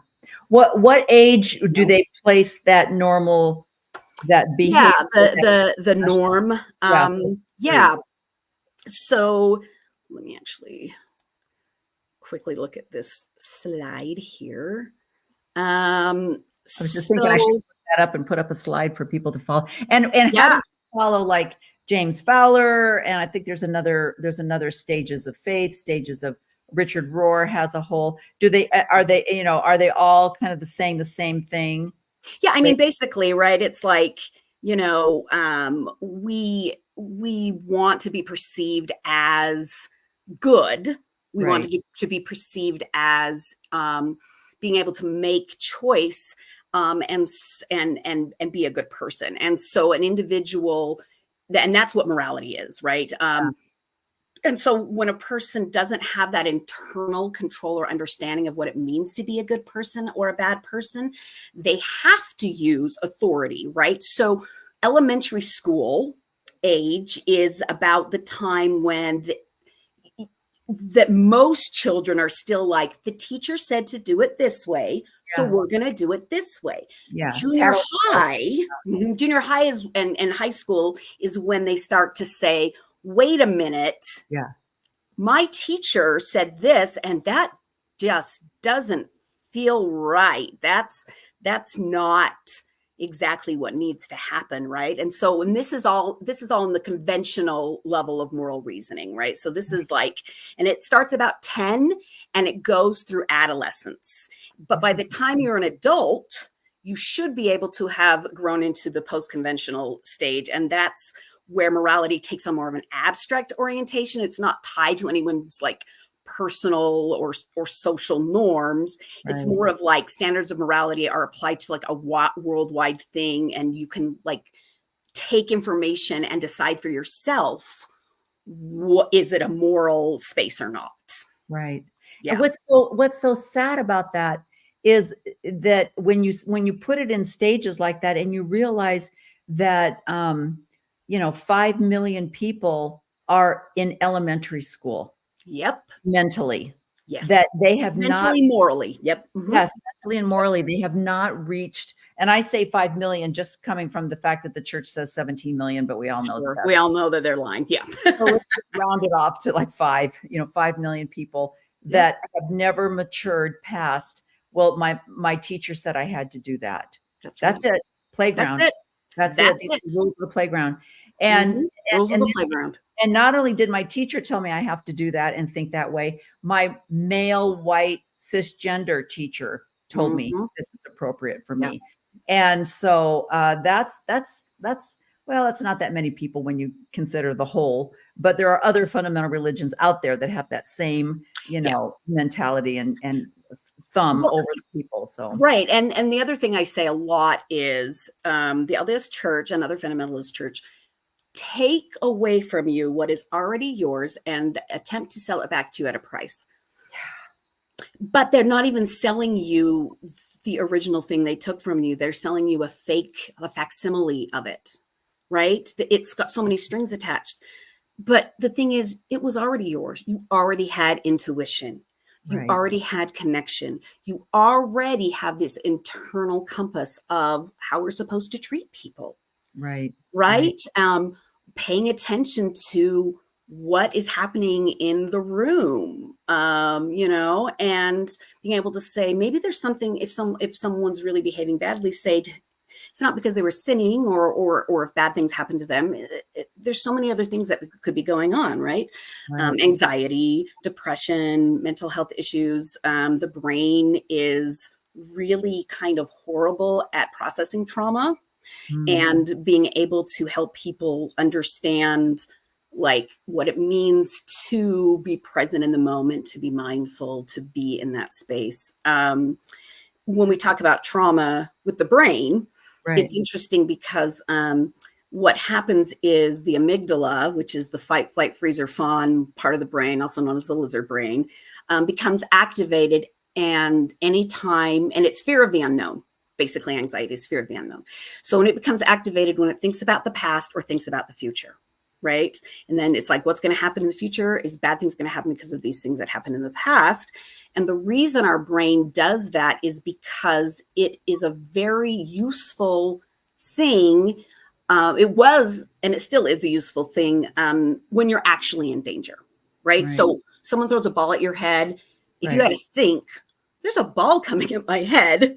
What age do they place that normal, that behavior? Yeah, the norm. Yeah. So let me actually quickly look at this slide here. I was just thinking I should put that up and put up a slide for people to follow. And how does it follow like James Fowler? And I think there's another stages of faith, stages of Richard Rohr has a whole. Are they all kind of the same thing? Yeah, I mean, basically, right? It's like, we want to be perceived as good. We want to be perceived as being able to make choice and be a good person. And so an individual, and that's what morality is, right? And so when a person doesn't have that internal control or understanding of what it means to be a good person or a bad person, they have to use authority, right? So elementary school age is about the time when that most children are still like, the teacher said to do it this way, so we're going to do it this way. Yeah. Junior high is and high school is when they start to say, wait a minute. Yeah. My teacher said this, and that just doesn't feel right. That's not exactly what needs to happen, right? And so, and this is all in the conventional level of moral reasoning, right? So this is like, and it starts about 10 and it goes through adolescence. But by the time you're an adult, you should be able to have grown into the post-conventional stage, and that's where morality takes on more of an abstract orientation. It's not tied to anyone's like personal or social norms. It's more of like standards of morality are applied to like a worldwide thing, and you can like take information and decide for yourself, is it a moral space or not? Right. Yeah. And what's so sad about that is that when you put it in stages like that, and you realize that 5 million people are in elementary school. Yep. Mentally. Yes. That they have mentally, morally. Yep. Mm-hmm. Yes, mentally and morally, they have not reached. And I say 5 million just coming from the fact that the church says 17 million, but we all know that. We all know that they're lying. Yeah. So let's round it off to like 5 million people that have never matured past. Well, my teacher said I had to do that. That's it. Playground. That's it. That's it. That's These it. are the rules of the playground. And, Mhm. Rules of the playground. and not only did my teacher tell me I have to do that and think that way, my male, white, cisgender teacher told me Mhm. this is appropriate for Yeah. me. And so that's well, it's not that many people when you consider the whole, but there are other fundamental religions out there that have that same, mentality and thumb Well, over the people. So right. And the other thing I say a lot is the LDS Church and other fundamentalist church take away from you what is already yours and attempt to sell it back to you at a price. But they're not even selling you the original thing they took from you. They're selling you a facsimile of it, right? It's got so many strings attached. But the thing is, it was already yours. You already had intuition. You right, already had connection. You already have this internal compass of how we're supposed to treat people, right, right? Paying attention to what is happening in the room, and being able to say, maybe there's something, if someone's really behaving badly, say, it's not because they were sinning or if bad things happen to them. There's so many other things that could be going on, right? right. Anxiety, depression, mental health issues. The brain is really kind of horrible at processing trauma and being able to help people understand like what it means to be present in the moment, to be mindful, to be in that space. When we talk about trauma with the brain, Right. it's interesting because what happens is the amygdala, which is the fight, flight, freeze, or fawn part of the brain, also known as the lizard brain, becomes activated. And it's fear of the unknown. Basically, anxiety is fear of the unknown. So when it becomes activated, when it thinks about the past or thinks about the future, right? And then it's like, what's going to happen in the future is bad things going to happen because of these things that happened in the past. And the reason our brain does that is because it is a very useful thing. It was, and it still is a useful thing when you're actually in danger, right? So someone throws a ball at your head. If you had to think, there's a ball coming at my head,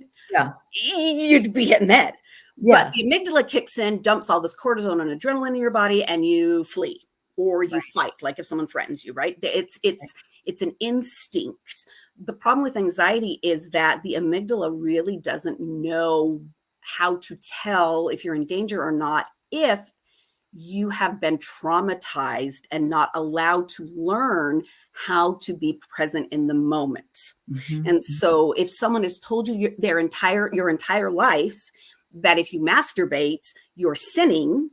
you'd be hitting that. But the amygdala kicks in, dumps all this cortisol and adrenaline in your body, and you flee or you fight, like if someone threatens you, right? It's an instinct. The problem with anxiety is that the amygdala really doesn't know how to tell if you're in danger or not, if you have been traumatized and not allowed to learn how to be present in the moment. And so if someone has told you your entire life that if you masturbate, you're sinning,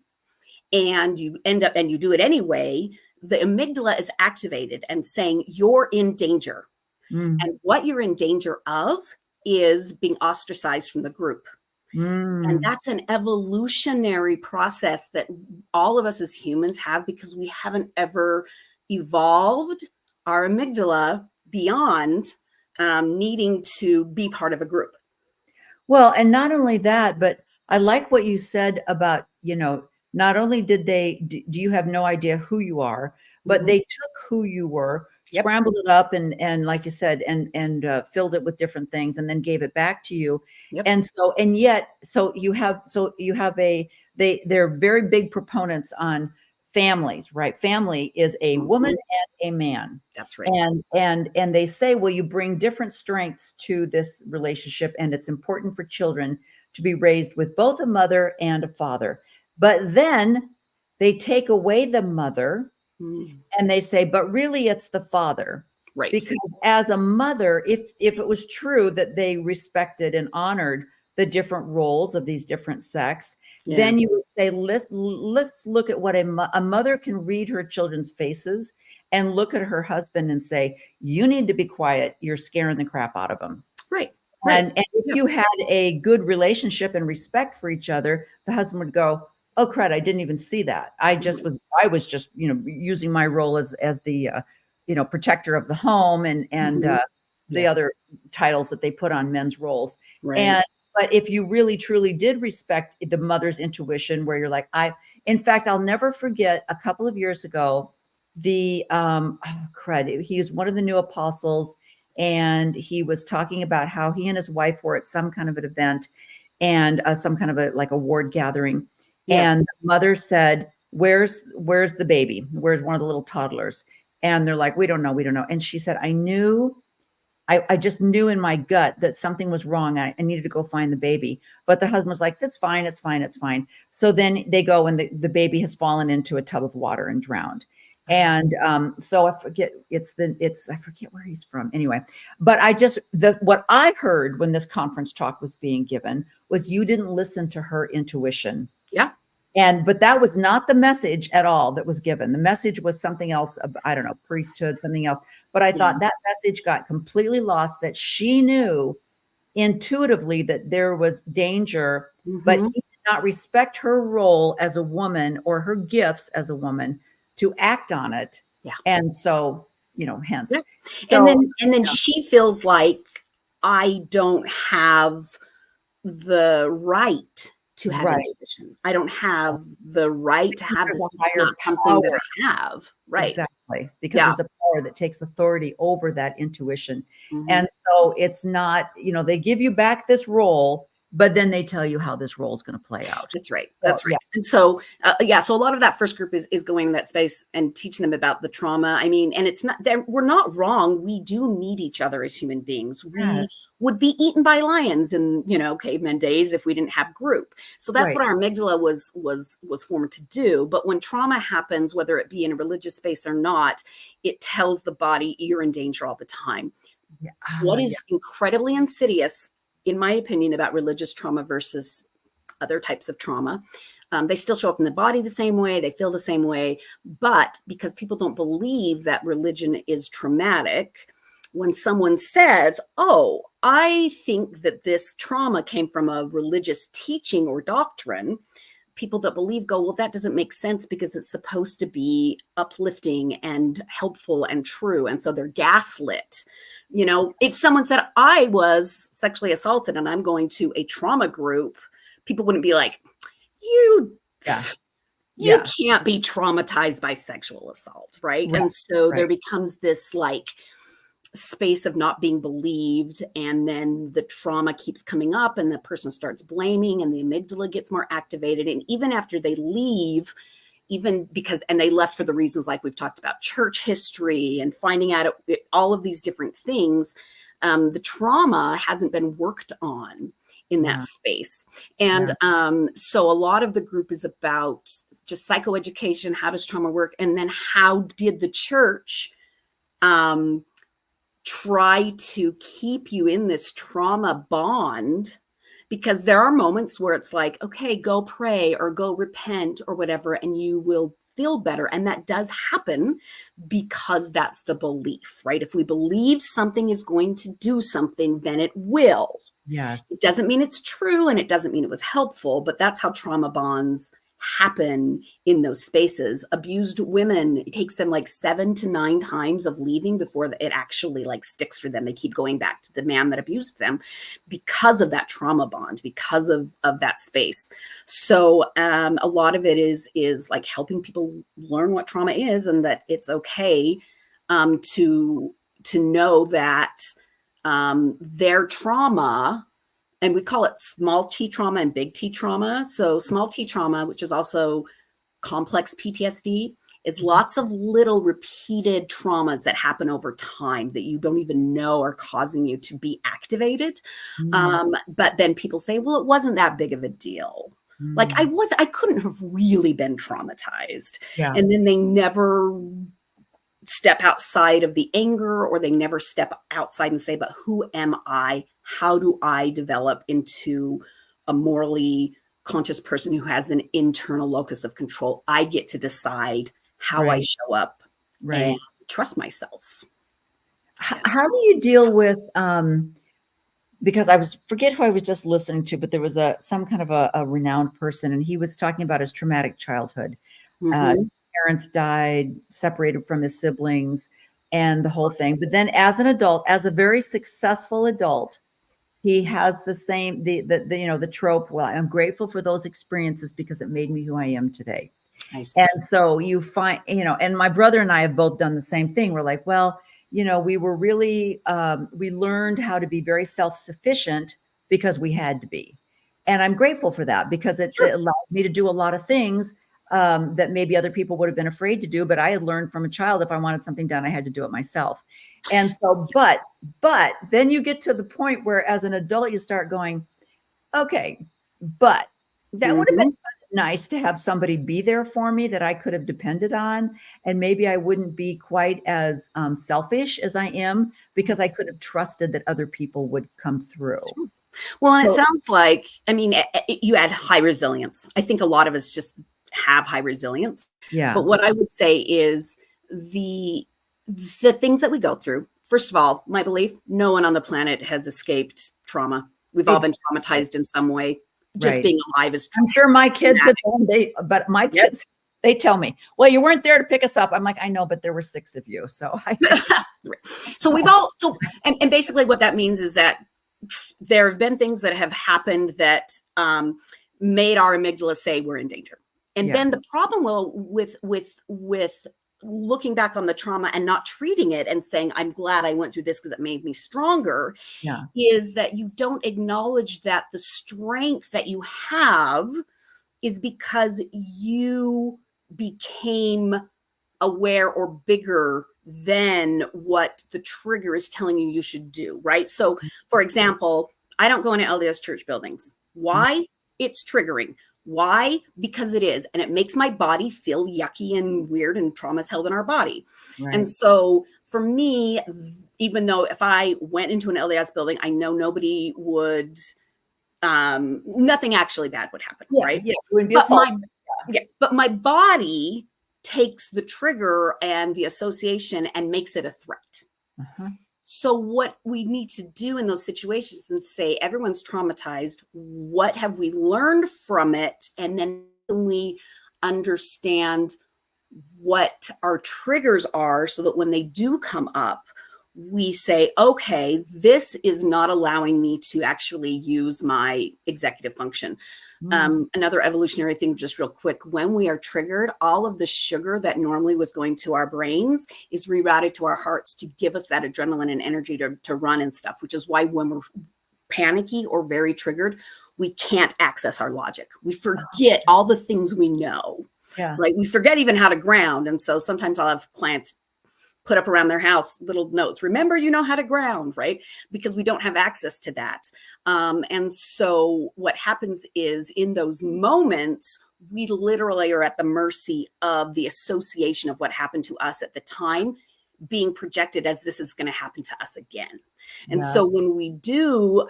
and you end up and you do it anyway, the amygdala is activated and saying you're in danger. And what you're in danger of is being ostracized from the group. And that's an evolutionary process that all of us as humans have, because we haven't ever evolved our amygdala beyond needing to be part of a group. Well, and not only that, but I like what you said about, not only did do you have no idea who you are, but they took who you were, scrambled it up and like you said, and filled it with different things and then gave it back to you. And so, they're very big proponents on families, right? Family is a woman and a man. That's right. And they say, well, you bring different strengths to this relationship, and it's important for children to be raised with both a mother and a father. But then they take away the mother and they say, but really it's the father. Right. Because as a mother, if it was true that they respected and honored the different roles of these different sex, then you would say, let's look at what a mother can read her children's faces and look at her husband and say, you need to be quiet. You're scaring the crap out of them. Right. And if you had a good relationship and respect for each other, the husband would go, oh, crud, I didn't even see that. I was just, using my role as the, protector of the home and the other titles that they put on men's roles. Right. But if you really, truly did respect the mother's intuition, where you're like, in fact, I'll never forget a couple of years ago, he was one of the new apostles, and he was talking about how he and his wife were at some kind of an event and some kind of a ward gathering. And the mother said, where's the baby? Where's one of the little toddlers? And they're like, we don't know. And she said, I just knew in my gut that something was wrong. I needed to go find the baby. But the husband was like, that's fine. It's fine. It's fine. So then they go and the baby has fallen into a tub of water and drowned. And so I forget, I forget where he's from anyway, but what I heard when this conference talk was being given was you didn't listen to her intuition. Yeah. But that was not the message at all that was given. The message was something else. I don't know, priesthood, something else. But I thought that message got completely lost, that she knew intuitively that there was danger, but he did not respect her role as a woman or her gifts as a woman to act on it. Yeah. And so, hence. Yeah. So, and then she feels like I don't have the right to have intuition. I don't have the right to have this. It's not something that I have. Right. Exactly. Because there's a power that takes authority over that intuition. And so it's not, they give you back this role, but then they tell you how this role is going to play out. That's right. That's right. Yeah. And so, so a lot of that first group is going in that space and teaching them about the trauma. I mean, and it's not, we're not wrong. We do need each other as human beings. We would be eaten by lions in, caveman days if we didn't have group. So that's what our amygdala was formed to do. But when trauma happens, whether it be in a religious space or not, it tells the body you're in danger all the time. Yeah. What is incredibly insidious, in my opinion, about religious trauma versus other types of trauma. They still show up in the body the same way, they feel the same way, but because people don't believe that religion is traumatic, when someone says, oh, I think that this trauma came from a religious teaching or doctrine, people that believe go, well, that doesn't make sense because it's supposed to be uplifting and helpful and true. And so they're gaslit. If someone said I was sexually assaulted and I'm going to a trauma group, people wouldn't be like, you can't be traumatized by sexual assault. Right. And so there becomes this space of not being believed. And then the trauma keeps coming up and the person starts blaming and the amygdala gets more activated. And even after they leave, and they left for the reasons like we've talked about, church history and finding out all of these different things, the trauma hasn't been worked on in that space. And so a lot of the group is about just psychoeducation. How does trauma work? And then how did the church try to keep you in this trauma bond? Because there are moments where it's like, okay, go pray or go repent or whatever, and you will feel better. And that does happen because that's the belief, right? If we believe something is going to do something, then it will. Yes. It doesn't mean it's true and it doesn't mean it was helpful, but that's how trauma bonds happen in those spaces. Abused women, it takes them 7 to 9 times of leaving before it actually sticks for them. They keep going back to the man that abused them because of that trauma bond, because of that space. So a lot of it is helping people learn what trauma is and that it's okay to know that their trauma, and we call it small T trauma and big T trauma. So small T trauma, which is also complex PTSD, is lots of little repeated traumas that happen over time that you don't even know are causing you to be activated. But then people say, well, it wasn't that big of a deal. I couldn't have really been traumatized. Yeah. And then they never step outside of the anger, or they never step outside and say, but who am I? How do I develop into a morally conscious person who has an internal locus of control? I get to decide how I show up and trust myself. How do you deal with, because forget who I was just listening to, but there was some kind of a renowned person, and he was talking about his traumatic childhood. Parents died, separated from his siblings, and the whole thing. But then as an adult, as a very successful adult, he has the same, the trope, well, I'm grateful for those experiences because it made me who I am today. And so you find, and my brother and I have both done the same thing. We're like, well, we were really, we learned how to be very self-sufficient because we had to be. And I'm grateful for that because it allowed me to do a lot of things that maybe other people would have been afraid to do. But I had learned from a child, if I wanted something done, I had to do it myself. And so, but then you get to the point where as an adult, you start going, okay, but that would have been nice to have somebody be there for me that I could have depended on. And maybe I wouldn't be quite as selfish as I am, because I could have trusted that other people would come through. Well, and it sounds like, I mean, you had high resilience. I think a lot of us just have high resilience. Yeah. But what I would say is the things that we go through, first of all, my belief, no one on the planet has escaped trauma. We've all been traumatized in some way. Just being alive is I'm sure my kids at home, but my kids, they tell me, well, you weren't there to pick us up. I'm like, I know, but there were 6 of you. So so we've all, and basically what that means is that there have been things that have happened that made our amygdala say we're in danger. And then the problem with looking back on the trauma and not treating it and saying, I'm glad I went through this because it made me stronger, is that you don't acknowledge that the strength that you have is because you became aware or bigger than what the trigger is telling you you should do, right? So, for example, I don't go into LDS church buildings. Why? It's triggering. Why? Because it is. And it makes my body feel yucky and weird, and trauma is held in our body. Right. And so for me, even though if I went into an LDS building, I know nobody would, nothing actually bad would happen, right? Yeah, but my body takes the trigger and the association and makes it a threat. So what we need to do in those situations and say, everyone's traumatized. What have we learned from it? And then we understand what our triggers are so that when they do come up, we say, okay, this is not allowing me to actually use my executive function. Another evolutionary thing, just real quick, when we are triggered, all of the sugar that normally was going to our brains is rerouted to our hearts to give us that adrenaline and energy to run and stuff, which is why when we're panicky or very triggered, we can't access our logic. We forget all the things we know, right? We forget even how to ground. And so sometimes I'll have clients put up around their house little notes. Remember, you know how to ground, right? Because we don't have access to that. And so what happens is in those moments, we literally are at the mercy of the association of what happened to us at the time being projected as this is going to happen to us again. And so when we do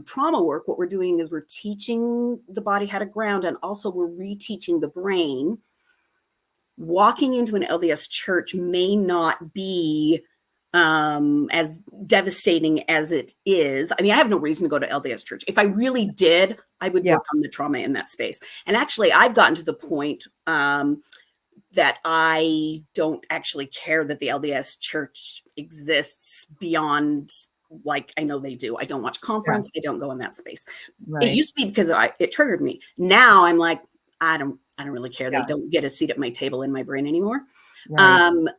trauma work, what we're doing is we're teaching the body how to ground, and also we're reteaching the brain. Walking into an LDS church may not be as devastating as it is. I mean, I have no reason to go to LDS church. If I really did, I would work on the trauma in that space. And actually, I've gotten to the point that I don't actually care that the LDS church exists beyond, like, I know they do. I don't watch conference. I don't go in that space. It used to be because it triggered me. Now I'm like, I don't really care. They don't get a seat at my table in my brain anymore.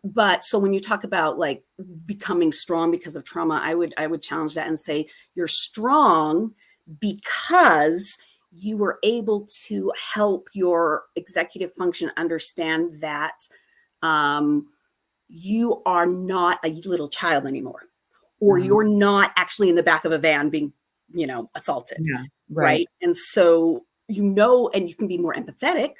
But so when you talk about like becoming strong because of trauma, I would challenge that and say you're strong because you were able to help your executive function understand that you are not a little child anymore, or you're not actually in the back of a van being, assaulted. Right. And so, and you can be more empathetic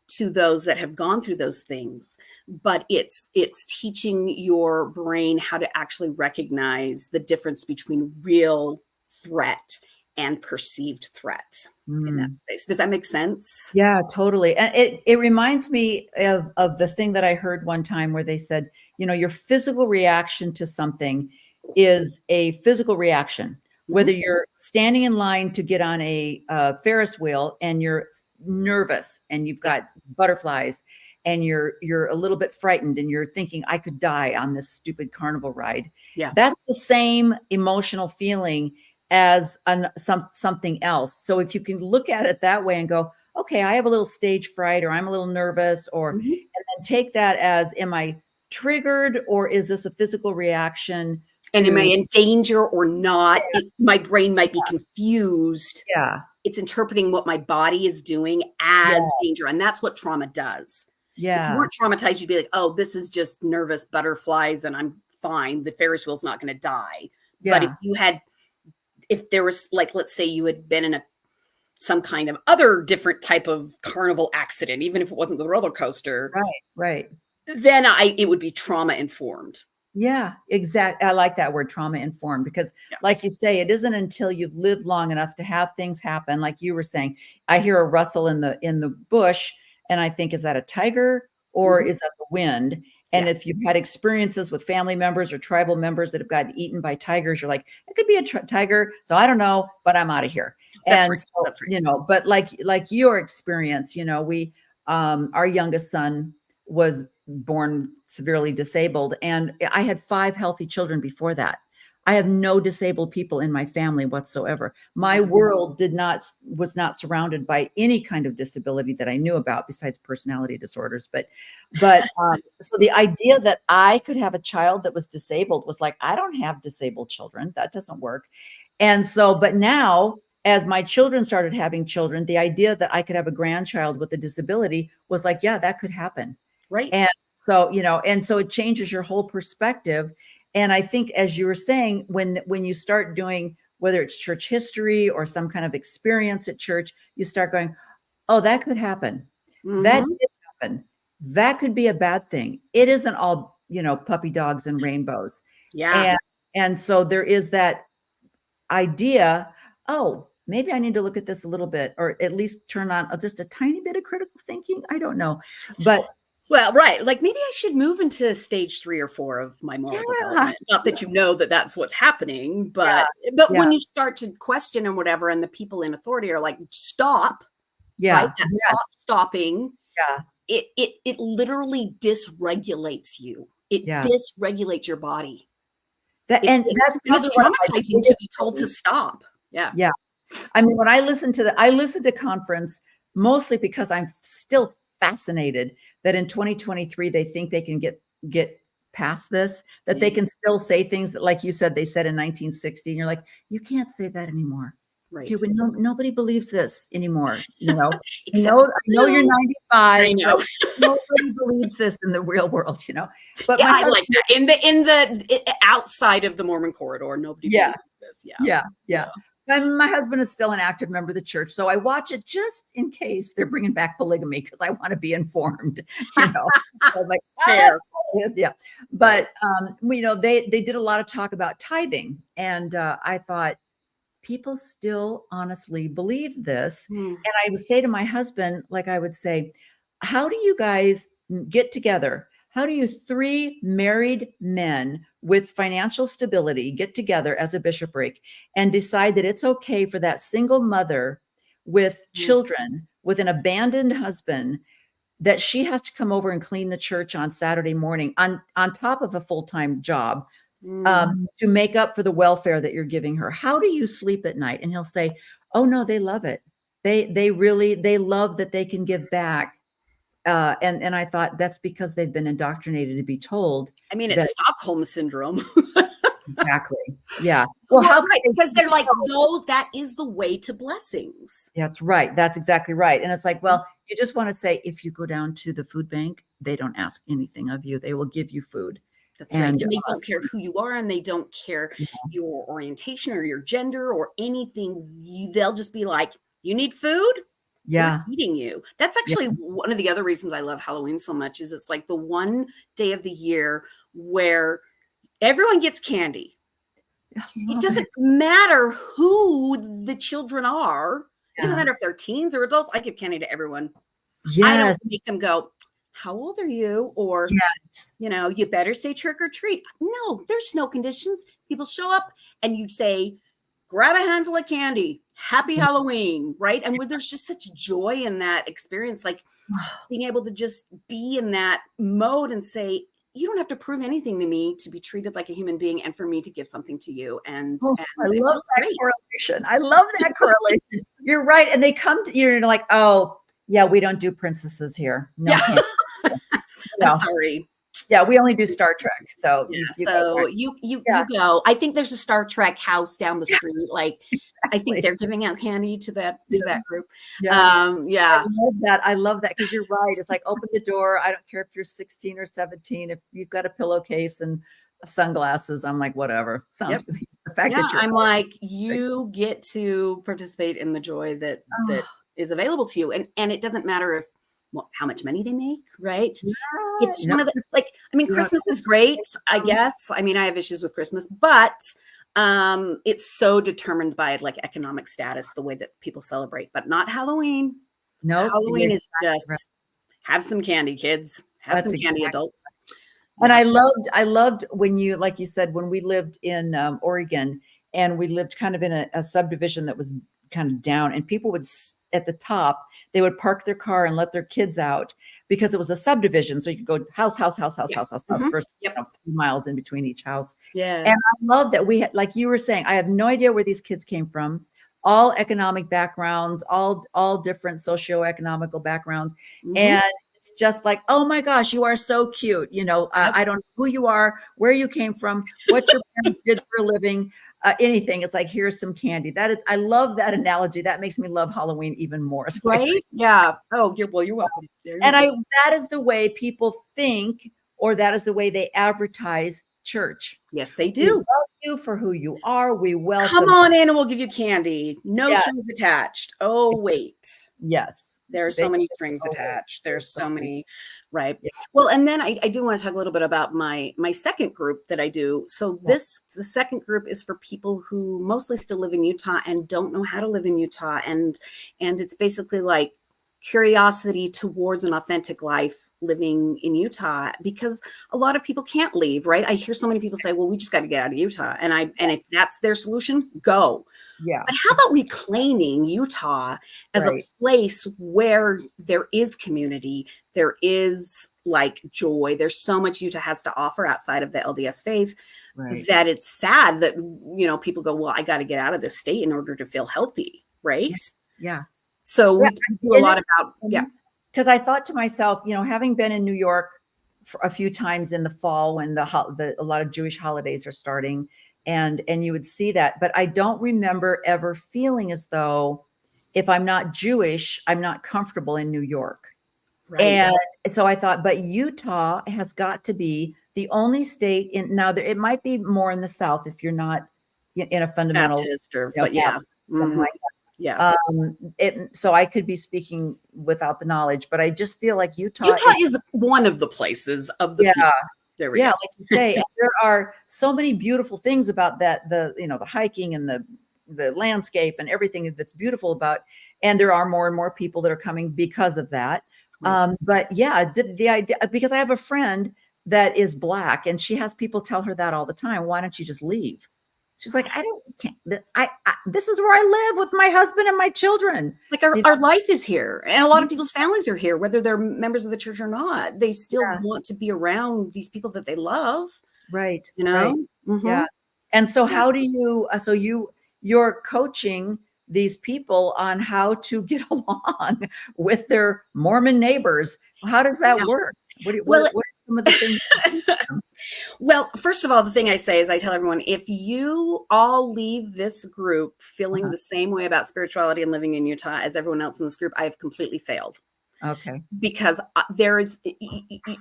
to those that have gone through those things, but it's teaching your brain how to actually recognize the difference between real threat and perceived threat in that space. Does that make sense? Yeah, totally. And it reminds me of the thing that I heard one time where they said, your physical reaction to something is a physical reaction. Whether you're standing in line to get on a Ferris wheel and you're nervous and you've got butterflies and you're a little bit frightened and you're thinking, I could die on this stupid carnival ride. That's the same emotional feeling as something else. So if you can look at it that way and go, okay, I have a little stage fright, or I'm a little nervous, and then take that as, am I triggered, or is this a physical reaction And am I in danger or not? My brain might be confused. Yeah. It's interpreting what my body is doing as danger. And that's what trauma does. Yeah. If you weren't traumatized, you'd be like, oh, this is just nervous butterflies and I'm fine. The Ferris wheel's not going to die. Yeah. But if there was, like, let's say you had been in some kind of other different type of carnival accident, even if it wasn't the roller coaster. Right. Then it would be trauma informed. Yeah, exactly. I like that word, trauma informed, because like you say, it isn't until you've lived long enough to have things happen. Like you were saying, I hear a rustle in the bush and I think, is that a tiger or is that the wind? And if you've had experiences with family members or tribal members that have gotten eaten by tigers, you're like, it could be a tiger. So I don't know, but I'm out of here. That's right. But like your experience, we, our youngest son was born severely disabled, and I had 5 healthy children before that. I have no disabled people in my family whatsoever. My world was not surrounded by any kind of disability that I knew about, besides personality disorders. But so the idea that I could have a child that was disabled was like, I don't have disabled children. That doesn't work. And so, but now, as my children started having children, the idea that I could have a grandchild with a disability was like, yeah, that could happen. Right. And so, and so it changes your whole perspective. And I think, as you were saying, when you start doing, whether it's church history or some kind of experience at church, you start going, oh, that could happen. That did happen. That could be a bad thing. It isn't all, puppy dogs and rainbows. Yeah. And so there is that idea, oh, maybe I need to look at this a little bit, or at least turn on just a tiny bit of critical thinking. I don't know. But well, right. Like, maybe I should move into stage 3 or 4 of my moral development. Not that that's what's happening, but when you start to question and whatever, and the people in authority are like, stop. Yeah. Right? That thought stopping. Yeah. It literally dysregulates you. It dysregulates your body. That's traumatizing to be told to stop. Yeah. Yeah. I mean, when I listen to conference, mostly because I'm still fascinated that in 2023, they think they can get past this, that they can still say things that, like you said, they said in 1960, and you're like, you can't say that anymore. Right. Nobody believes this anymore. I know you're 95. I know. But nobody believes this in the real world, But I like that. In the outside of the Mormon corridor, nobody believes this. Yeah. And my husband is still an active member of the church, so I watch it just in case they're bringing back polygamy, because I want to be informed. So like, fair. Yeah. But they did a lot of talk about tithing, and I thought, people still honestly believe this. And I would say to my husband, like I would say, how do you guys get together? How do you 3 married men with financial stability get together as a bishopric and decide that it's okay for that single mother with children, with an abandoned husband, that she has to come over and clean the church on Saturday morning on top of a full-time job to make up for the welfare that you're giving her? How do you sleep at night? And he'll say, oh no, they love it. They love that they can give back. And I thought, that's because they've been indoctrinated to be told. I mean, it's Stockholm syndrome. Exactly. Yeah. Well, right, because they're like, no, that is the way to blessings. That's right. That's exactly right. And it's like, well, you just want to say, if you go down to the food bank, they don't ask anything of you. They will give you food. That's right. And they don't care who you are, and they don't care your orientation or your gender or anything. They'll just be like, you need food? Yeah. We're feeding you. That's actually one of the other reasons I love Halloween so much, is it's like the one day of the year where everyone gets candy. It doesn't matter who the children are. It doesn't matter if they're teens or adults. I give candy to everyone. Yes. I don't make them go, how old are you? Or, you better say trick or treat. No, there's no conditions. People show up and you say, grab a handful of candy. Happy Halloween, right? And where there's just such joy in that experience, like being able to just be in that mode and say, you don't have to prove anything to me to be treated like a human being and for me to give something to you. And I love that correlation. I love that correlation. You're right. And they come to you're like, oh, yeah, we don't do princesses here. No. I'm sorry. Yeah, we only do Star Trek. So Yeah, guys so aren't. you Yeah. go. I think there's a Star Trek house down the street. Like, I think Exactly. they're giving out candy to that group. Yeah. Yeah. I love that. I love that because you're right. It's like open the door. I don't care if you're 16 or 17. If you've got a pillowcase and sunglasses, I'm like, whatever. Sounds Yep. good. The fact Yeah, that you're I'm like, you get to participate in the joy that oh, is available to you, and it doesn't matter if how much money they make, right? yeah, It's no, one of the like. I mean, you don't Christmas is great, I know. guess. I mean, I have issues with Christmas, but it's so determined by like economic status, the way that people celebrate, but not Halloween. Nope. Halloween You're is just have some candy, kids. Have That's some candy, exactly. adults. And Yeah. I loved when you, like you said, when we lived in Oregon and we lived kind of in a subdivision that was kind of down, and people would at the top, they would park their car and let their kids out because it was a subdivision. So you could go house, house, house, house, Yeah. house, house, house, first, Yep. 3 miles in between each house. Yeah. And I love that we had, like you were saying, I have no idea where these kids came from. All economic backgrounds, all different socioeconomical backgrounds. Mhm. And it's just like, oh my gosh, you are so cute. You know, Yep. I don't know who you are, where you came from, what your parents did for a living, anything. It's like, here's some candy. I love that analogy. That makes me love Halloween even more. So Right? Yeah. Oh, you're welcome. There you go. that is the way people think, or that is the way they advertise church. Yes, they We do. love you for who you are. We Come welcome. on in and we'll give you candy. No Yes. strings attached. Oh, wait. Yes. There are They so many just strings go, attached. There's so many. many, right? Yeah. Well, and then I do want to talk a little bit about my second group that I do. So Yeah. the second group is for people who mostly still live in Utah and don't know how to live in Utah, and it's basically like curiosity towards an authentic life living in Utah, because a lot of people can't leave, right? I hear so many people say, well, we just got to get out of Utah. And if that's their solution, go. Yeah. But how about reclaiming Utah as Right. a place where there is community, there is like joy, there's so much Utah has to offer outside of the LDS faith, Right. that it's sad that, you know, people go, well, I got to get out of this state in order to feel healthy, right? Yeah. So we do a lot about, yeah. Because I thought to myself, you know, having been in New York for a few times in the fall when a lot of Jewish holidays are starting, and you would see that, but I don't remember ever feeling as though if I'm not Jewish, I'm not comfortable in New York. Right. And so I thought, but Utah has got to be the only state in now it might be more in the South if you're not in a fundamental Baptist or, you know, but yeah. something like that. Yeah. So I could be speaking without the knowledge, but I just feel like Utah is one of the places of the few. There we go. like you say, and there are so many beautiful things about that, the hiking and the landscape and everything that's beautiful about, and there are more and more people that are coming because of that. But yeah, the idea, because I have a friend that is Black and she has people tell her that all the time. Why don't you just leave? She's like, this is where I live with my husband and my children. Like our life is here, and a lot of people's families are here, whether they're members of the church or not. They still want to be around these people that they love. Right. You know? Right. Mm-hmm. Yeah. And so how do you, you're coaching these people on how to get along with their Mormon neighbors. How does that work? What are some of the things? Well, first of all, the thing I say is I tell everyone, if you all leave this group feeling the same way about spirituality and living in Utah as everyone else in this group, I have completely failed. Okay. Because there is the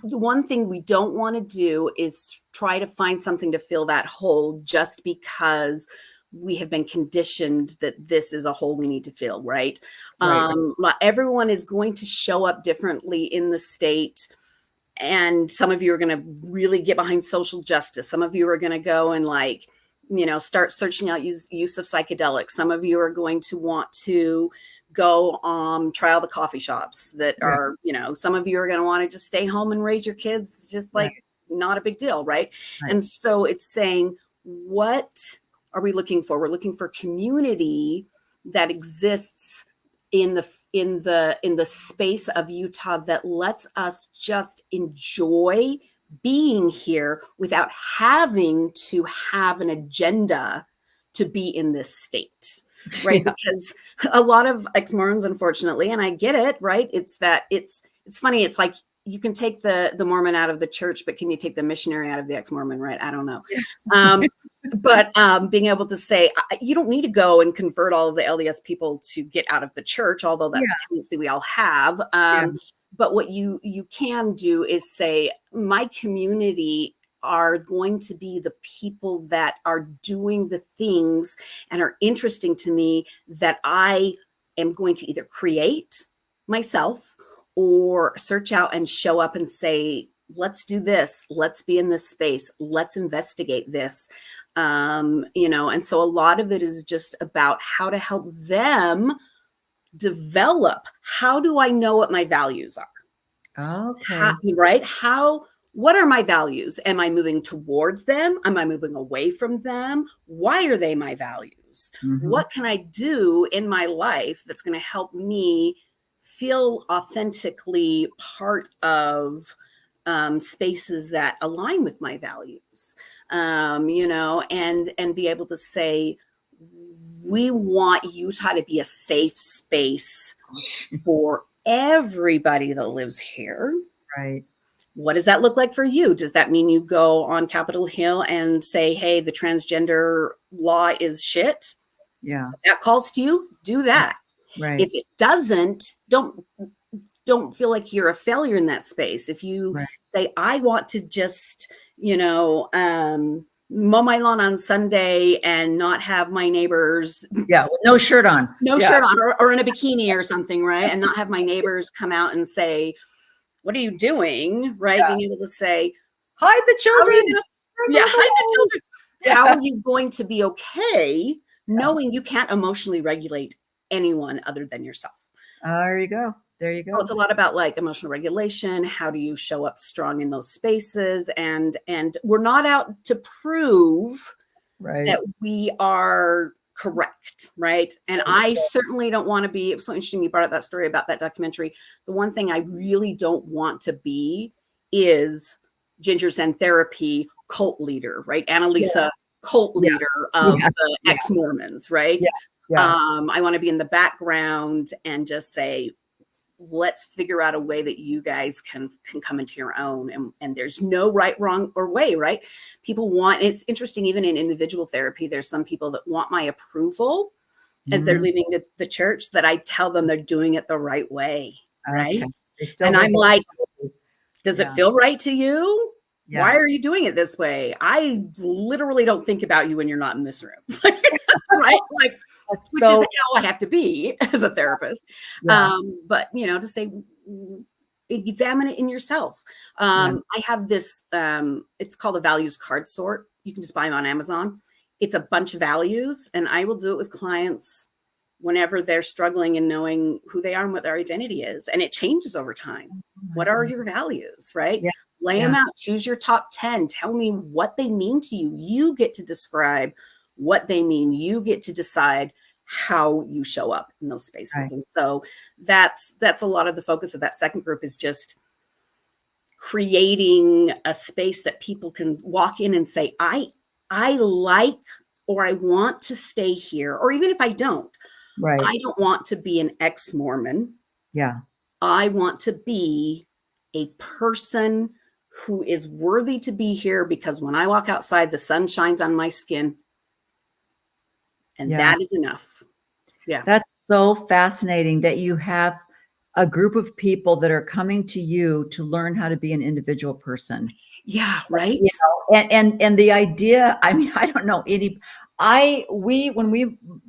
one thing we don't want to do is try to find something to fill that hole just because we have been conditioned that this is a hole we need to fill, right? Everyone is going to show up differently in the state. And some of you are going to really get behind social justice. Some of you are going to go and start searching out use of psychedelics. Some of you are going to want to go try all the coffee shops that are, some of you are going to want to just stay home and raise your kids, just like not a big deal, right? And so it's saying, what are we looking for? We're looking for community that exists in the space of Utah that lets us just enjoy being here without having to have an agenda to be in this state, right? Because a lot of ex-Mormons, unfortunately, and I get it, right? It's funny. It's like you can take the Mormon out of the church, but can you take the missionary out of the ex-Mormon, right? I don't know. But being able to say, you don't need to go and convert all of the LDS people to get out of the church, although that's a tendency we all have. But what you can do is say, my community are going to be the people that are doing the things and are interesting to me that I am going to either create myself or search out and show up and say, let's do this. Let's be in this space. Let's investigate this. And so a lot of it is just about how to help them develop. How do I know what my values are? Okay. Right? What are my values? Am I moving towards them? Am I moving away from them? Why are they my values? What can I do in my life that's going to help me feel authentically part of spaces that align with my values? And be able to say, we want Utah to be a safe space for everybody that lives here. Right. What does that look like for you? Does that mean you go on Capitol Hill and say, hey, the transgender law is shit? Yeah. If that calls to you, do that. Right. If it doesn't, don't feel like you're a failure in that space. If you say, I want to just, mow my lawn on Sunday and not have my neighbors. Yeah. With no shirt on. Shirt on or in a bikini or something. Right. And not have my neighbors come out and say, what are you doing? Right. Yeah. Being able to say, hide the children. Hide the children. Yeah. How are you going to be okay knowing you can't emotionally regulate anyone other than yourself? There you go. There you go. It's a lot about like emotional regulation. How do you show up strong in those spaces? And we're not out to prove that we are correct, right? And I certainly don't want to be, it was so interesting you brought up that story about that documentary. The one thing I really don't want to be is Ginger Zen Therapy cult leader, right? Annelise, cult leader of the ex-Mormons, right? I want to be in the background and just say, let's figure out a way that you guys can come into your own. And there's no right, wrong, or way, right? People want, it's interesting, even in individual therapy, there's some people that want my approval as they're leaving the church, that I tell them they're doing it the right way, right? And I'm like, does it feel right to you? Yeah. Why are you doing it this way? I literally don't think about you when you're not in this room. Right? Like, which is how I have to be as a therapist. Yeah. But, to say, examine it in yourself. I have this, it's called a values card sort. You can just buy them on Amazon. It's a bunch of values, and I will do it with clients whenever they're struggling in knowing who they are and what their identity is. And it changes over time. What are your values, right? Yeah. Lay them out, choose your top 10. Tell me what they mean to you. You get to describe what they mean. You get to decide how you show up in those spaces. Right. And so that's a lot of the focus of that second group, is just creating a space that people can walk in and say, I like, or I want to stay here. Or even if I don't, I don't want to be an ex-Mormon. Yeah. I want to be a person who is worthy to be here, because when I walk outside, the sun shines on my skin. And that is enough. Yeah. That's so fascinating that you have a group of people that are coming to you to learn how to be an individual person. Yeah. Right. And the idea, I mean, I don't know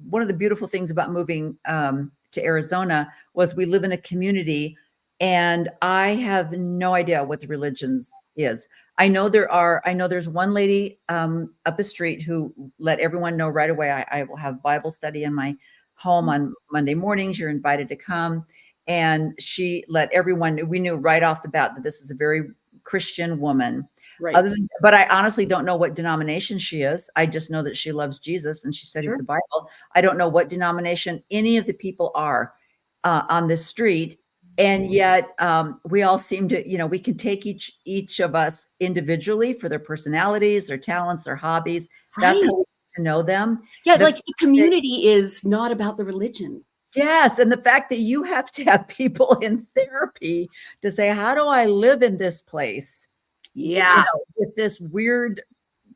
one of the beautiful things about moving to Arizona was we live in a community, and I have no idea what the religions is. I know there's one lady up the street who let everyone know right away, I will have Bible study in my home on Monday mornings. You're invited to come. And she let everyone, we knew right off the bat that this is a very Christian woman. Right. But I honestly don't know what denomination she is. I just know that she loves Jesus and she studies the Bible. I don't know what denomination any of the people are on this street. And yet we all seem to, we can take each of us individually for their personalities, their talents, their hobbies. Right. That's how we get to know them. Yeah. Like the community is not about the religion. Yes. And the fact that you have to have people in therapy to say, how do I live in this place? Yeah. With this weird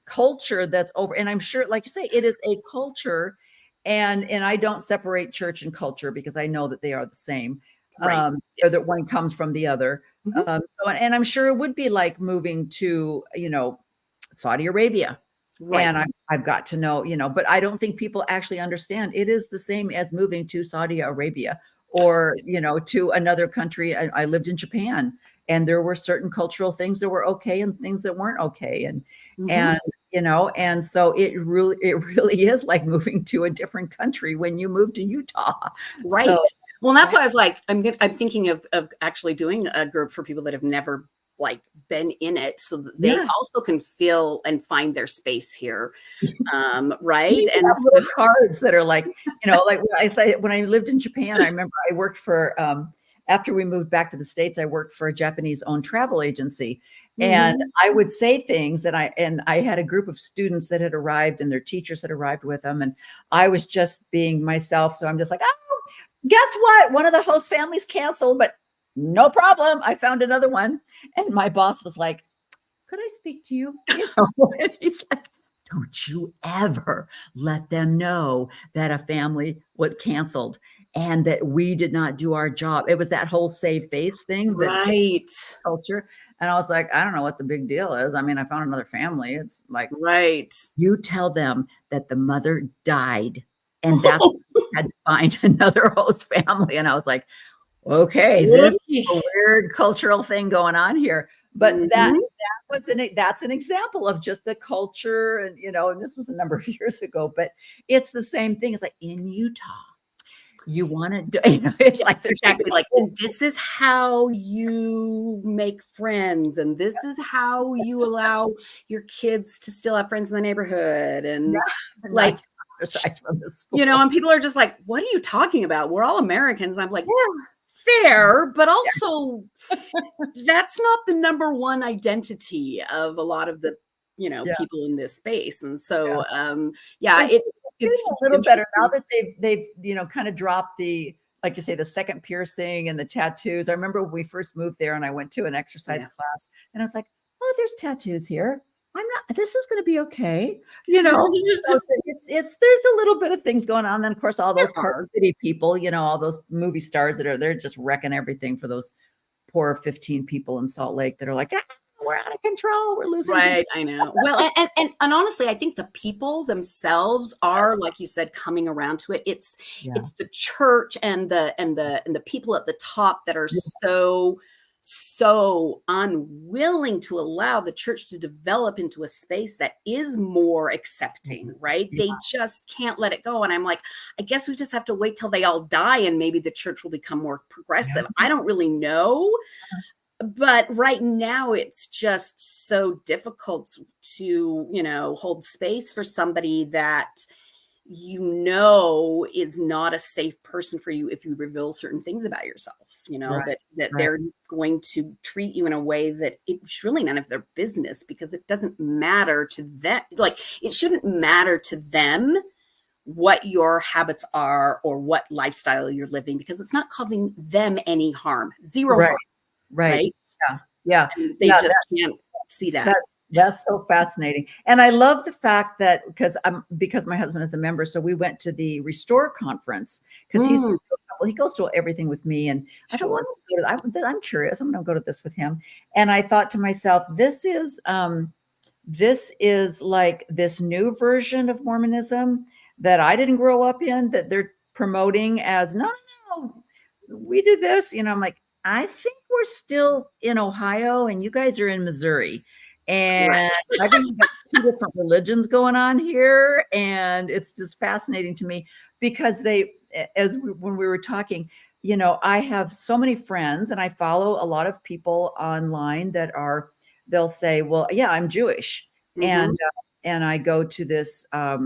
culture that's over. And I'm sure, like you say, it is a culture. And I don't separate church and culture because I know that they are the same. Right. Or that one comes from the other. So, and I'm sure it would be like moving to, Saudi Arabia. Right. And I've got to know, but I don't think people actually understand. It is the same as moving to Saudi Arabia or, to another country. I lived in Japan, and there were certain cultural things that were okay and things that weren't okay. And so it really is like moving to a different country when you move to Utah. Right. So, well, that's why I was like, I'm thinking of actually doing a group for people that have never like been in it, so that they also can feel and find their space here. Right. And little cards that are like, like when I lived in Japan, I remember I worked for, after we moved back to the States, I worked for a Japanese owned travel agency. And I would say things, and I had a group of students that had arrived and their teachers had arrived with them. And I was just being myself. So I'm just like, oh, guess what? One of the host families canceled, but no problem. I found another one. And my boss was like, could I speak to you? And he's like, don't you ever let them know that a family was canceled and that we did not do our job. It was that whole save face thing. Right. Culture. And I was like, I don't know what the big deal is. I mean, I found another family. It's like, right. You tell them that the mother died and that's had to find another host family. And I was like, okay, this is a weird cultural thing going on here. But that's an example of just the culture. And, and this was a number of years ago, but it's the same thing. It's like in Utah, you want to do, it's like exactly like, this is how you make friends, and this is how you allow your kids to still have friends in the neighborhood. And like, from the school. And people are just like, what are you talking about? We're all Americans. I'm like, fair, but also that's not the number one identity of a lot of the people in this space. And so it's a little better now that they've kind of dropped the, like you say, the second piercing and the tattoos. I remember when we first moved there and I went to an exercise class and I was like, oh, there's tattoos here. This is going to be okay. So there's a little bit of things going on. Then of course, all those Park City people, all those movie stars they're just wrecking everything for those poor 15 people in Salt Lake that are like, we're out of control. We're losing control. I know. Well, and honestly, I think the people themselves are, like you said, coming around to it. It's the church and the people at the top that are so unwilling to allow the church to develop into a space that is more accepting, right? They just can't let it go. And I'm like, I guess we just have to wait till they all die and maybe the church will become more progressive. I don't really know. But right now it's just so difficult to, hold space for somebody that is not a safe person for you if you reveal certain things about yourself, that they're going to treat you in a way that it's really none of their business, because it doesn't matter to them. Like, it shouldn't matter to them what your habits are or what lifestyle you're living, because it's not causing them any harm. Zero harm. Right. Yeah. And they just can't see that. That's so fascinating. And I love the fact that because my husband is a member, so we went to the Restore conference because he goes to everything with me. And I don't want to go to I'm curious. I'm going to go to this with him. And I thought to myself, this is like this new version of Mormonism that I didn't grow up in, that they're promoting as, no, we do this. I'm like, I think we're still in Ohio and you guys are in Missouri. And I think we've got two different religions going on here. And it's just fascinating to me because when we were talking, I have so many friends and I follow a lot of people online they'll say, well, yeah, I'm Jewish. And I go to this, I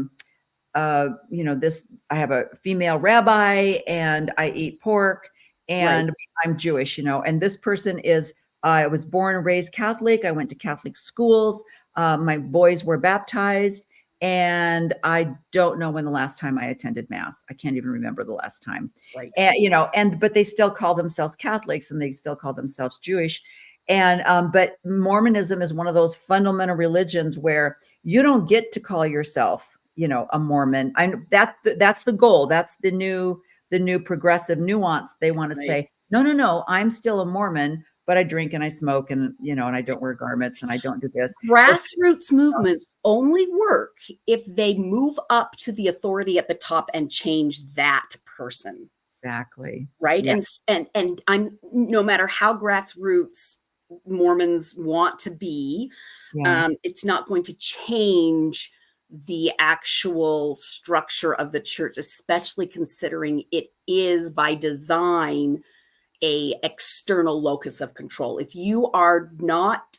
have a female rabbi and I eat pork and I'm Jewish, and this person is, I was born and raised Catholic. I went to Catholic schools. My boys were baptized And I don't know when the last time I attended mass. I can't even remember the last time. Right. And but they still call themselves Catholics and they still call themselves Jewish. And but Mormonism is one of those fundamental religions where you don't get to call yourself, a Mormon. That's the goal. That's the new progressive nuance. They want to say, no, I'm still a Mormon, but I drink and I smoke and and I don't wear garments and I don't do this. Grassroots movements only work if they move up to the authority at the top and change that person. Exactly. Right. Yeah. And I'm no matter how grassroots Mormons want to be, it's not going to change the actual structure of the church, especially considering it is by design a external locus of control. If you are not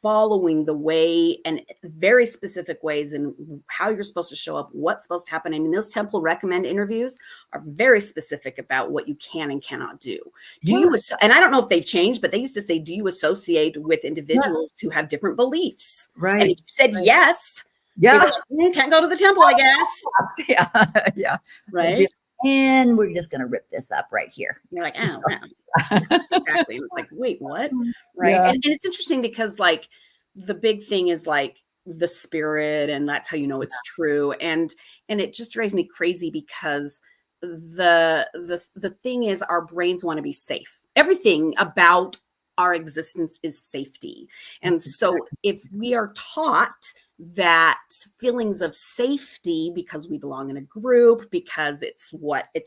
following the way and very specific ways in how you're supposed to show up, what's supposed to happen. I mean, those temple recommend interviews are very specific about what you can and cannot do. And I don't know if they've changed, but they used to say, do you associate with individuals who have different beliefs? Right. And if you said yes, yeah, like, can't go to the temple, I guess. Yeah. Right. And we're just going to rip this up right here. You're like, oh, wow. Exactly. And it's like, wait, what? Right. Yeah. And it's interesting because like the big thing is like the spirit, and that's how you know it's true. And it just drives me crazy because the thing is our brains want to be safe. Everything about our existence is safety. And so if we are taught that feelings of safety because we belong in a group, because it's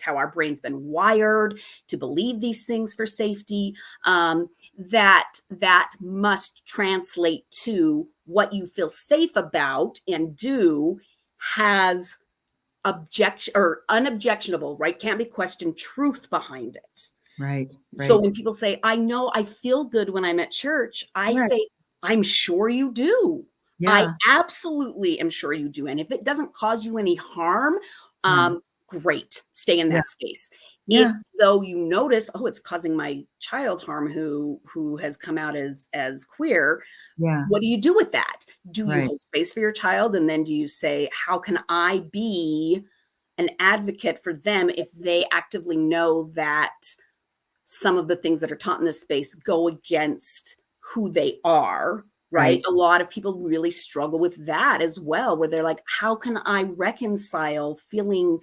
how our brain's been wired to believe these things for safety, that must translate to what you feel safe about and do has objection or unobjectionable, right? Can't be questioned truth behind it. Right. So when people say, I know I feel good when I'm at church, I say, I'm sure you do. I absolutely am sure you do. And if it doesn't cause you any harm, great. Stay in that space. If though you notice, oh, it's causing my child harm who has come out as queer, what do you do with that? Do you hold space for your child? And then do you say, how can I be an advocate for them if they actively know that some of the things that are taught in this space go against who they are? Right. A lot of people really struggle with that as well, where they're like, how can I reconcile feeling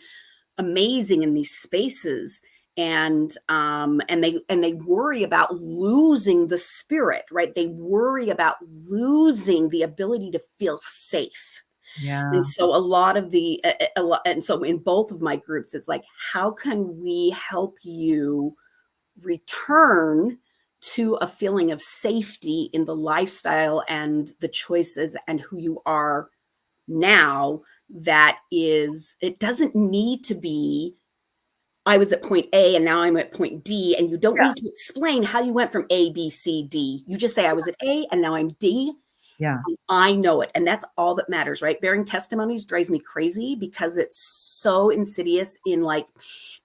amazing in these spaces? And they worry about losing the spirit, right? They worry about losing the ability to feel safe. Yeah. And so and so in both of my groups, it's like, how can we help you return to a feeling of safety in the lifestyle and the choices and who you are now? It doesn't need to be, I was at point A and now I'm at point D, and you don't need to explain how you went from A, B, C, D. You just say, I was at A and now I'm D. Yeah. I know it. And that's all that matters, right? Bearing testimonies drives me crazy because it's so insidious in like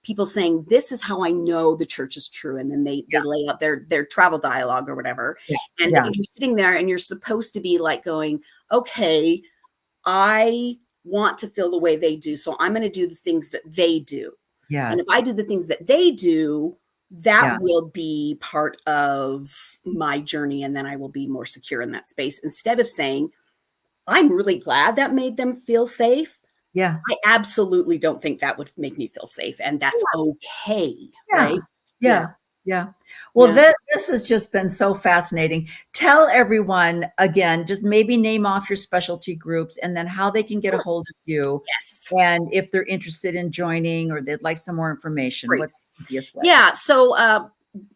people saying, this is how I know the church is true. And then they lay out their travel dialogue or whatever. Yeah. And you're sitting there and you're supposed to be like going, okay, I want to feel the way they do. So I'm going to do the things that they do. Yes. And if I do the things that they do, that will be part of my journey. And then I will be more secure in that space, instead of saying, I'm really glad that made them feel safe. Yeah. I absolutely don't think that would make me feel safe. And that's okay. Right. Yeah. Yeah. Well, this has just been so fascinating. Tell everyone again, just maybe name off your specialty groups and then how they can get a hold of you. Yes. And if they're interested in joining or they'd like some more information, what's the easiest way? Yeah. So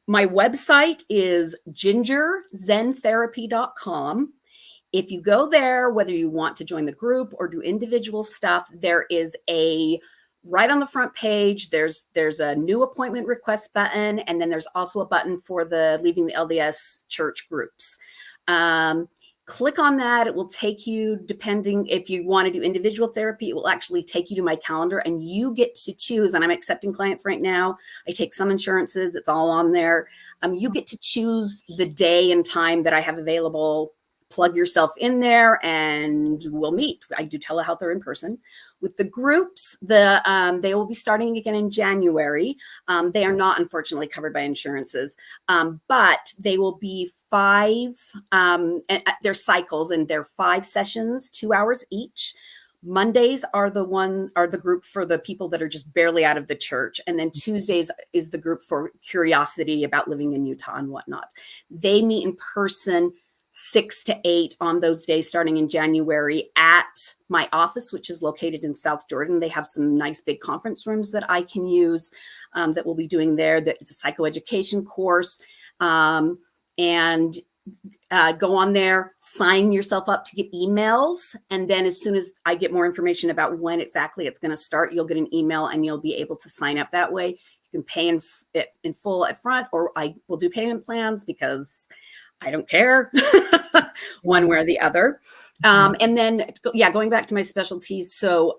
my website is gingerzenTherapy.com. If you go there, whether you want to join the group or do individual stuff, there is right on the front page, there's a new appointment request button. And then there's also a button for the Leaving the LDS Church groups. Click on that. It will take you, depending if you want to do individual therapy, it will actually take you to my calendar and you get to choose. And I'm accepting clients right now. I take some insurances. It's all on there. You get to choose the day and time that I have available plug yourself in there and we'll meet. I do telehealth or in person. With the groups, they will be starting again in January. They are not, unfortunately, covered by insurances, but they will be 5, and they're cycles, and they're 5 sessions, 2 hours each. Mondays are the group for the people that are just barely out of the church. And then Tuesdays is the group for curiosity about living in Utah and whatnot. They meet in person 6 to 8 on those days starting in January at my office, which is located in South Jordan. They have some nice big conference rooms that I can use that we'll be doing there. That it's a psychoeducation course. And go on there, sign yourself up to get emails. And then as soon as I get more information about when exactly it's going to start, you'll get an email and you'll be able to sign up that way. You can pay in full at front, or I will do payment plans because I don't care one way or the other. And then, going back to my specialties. So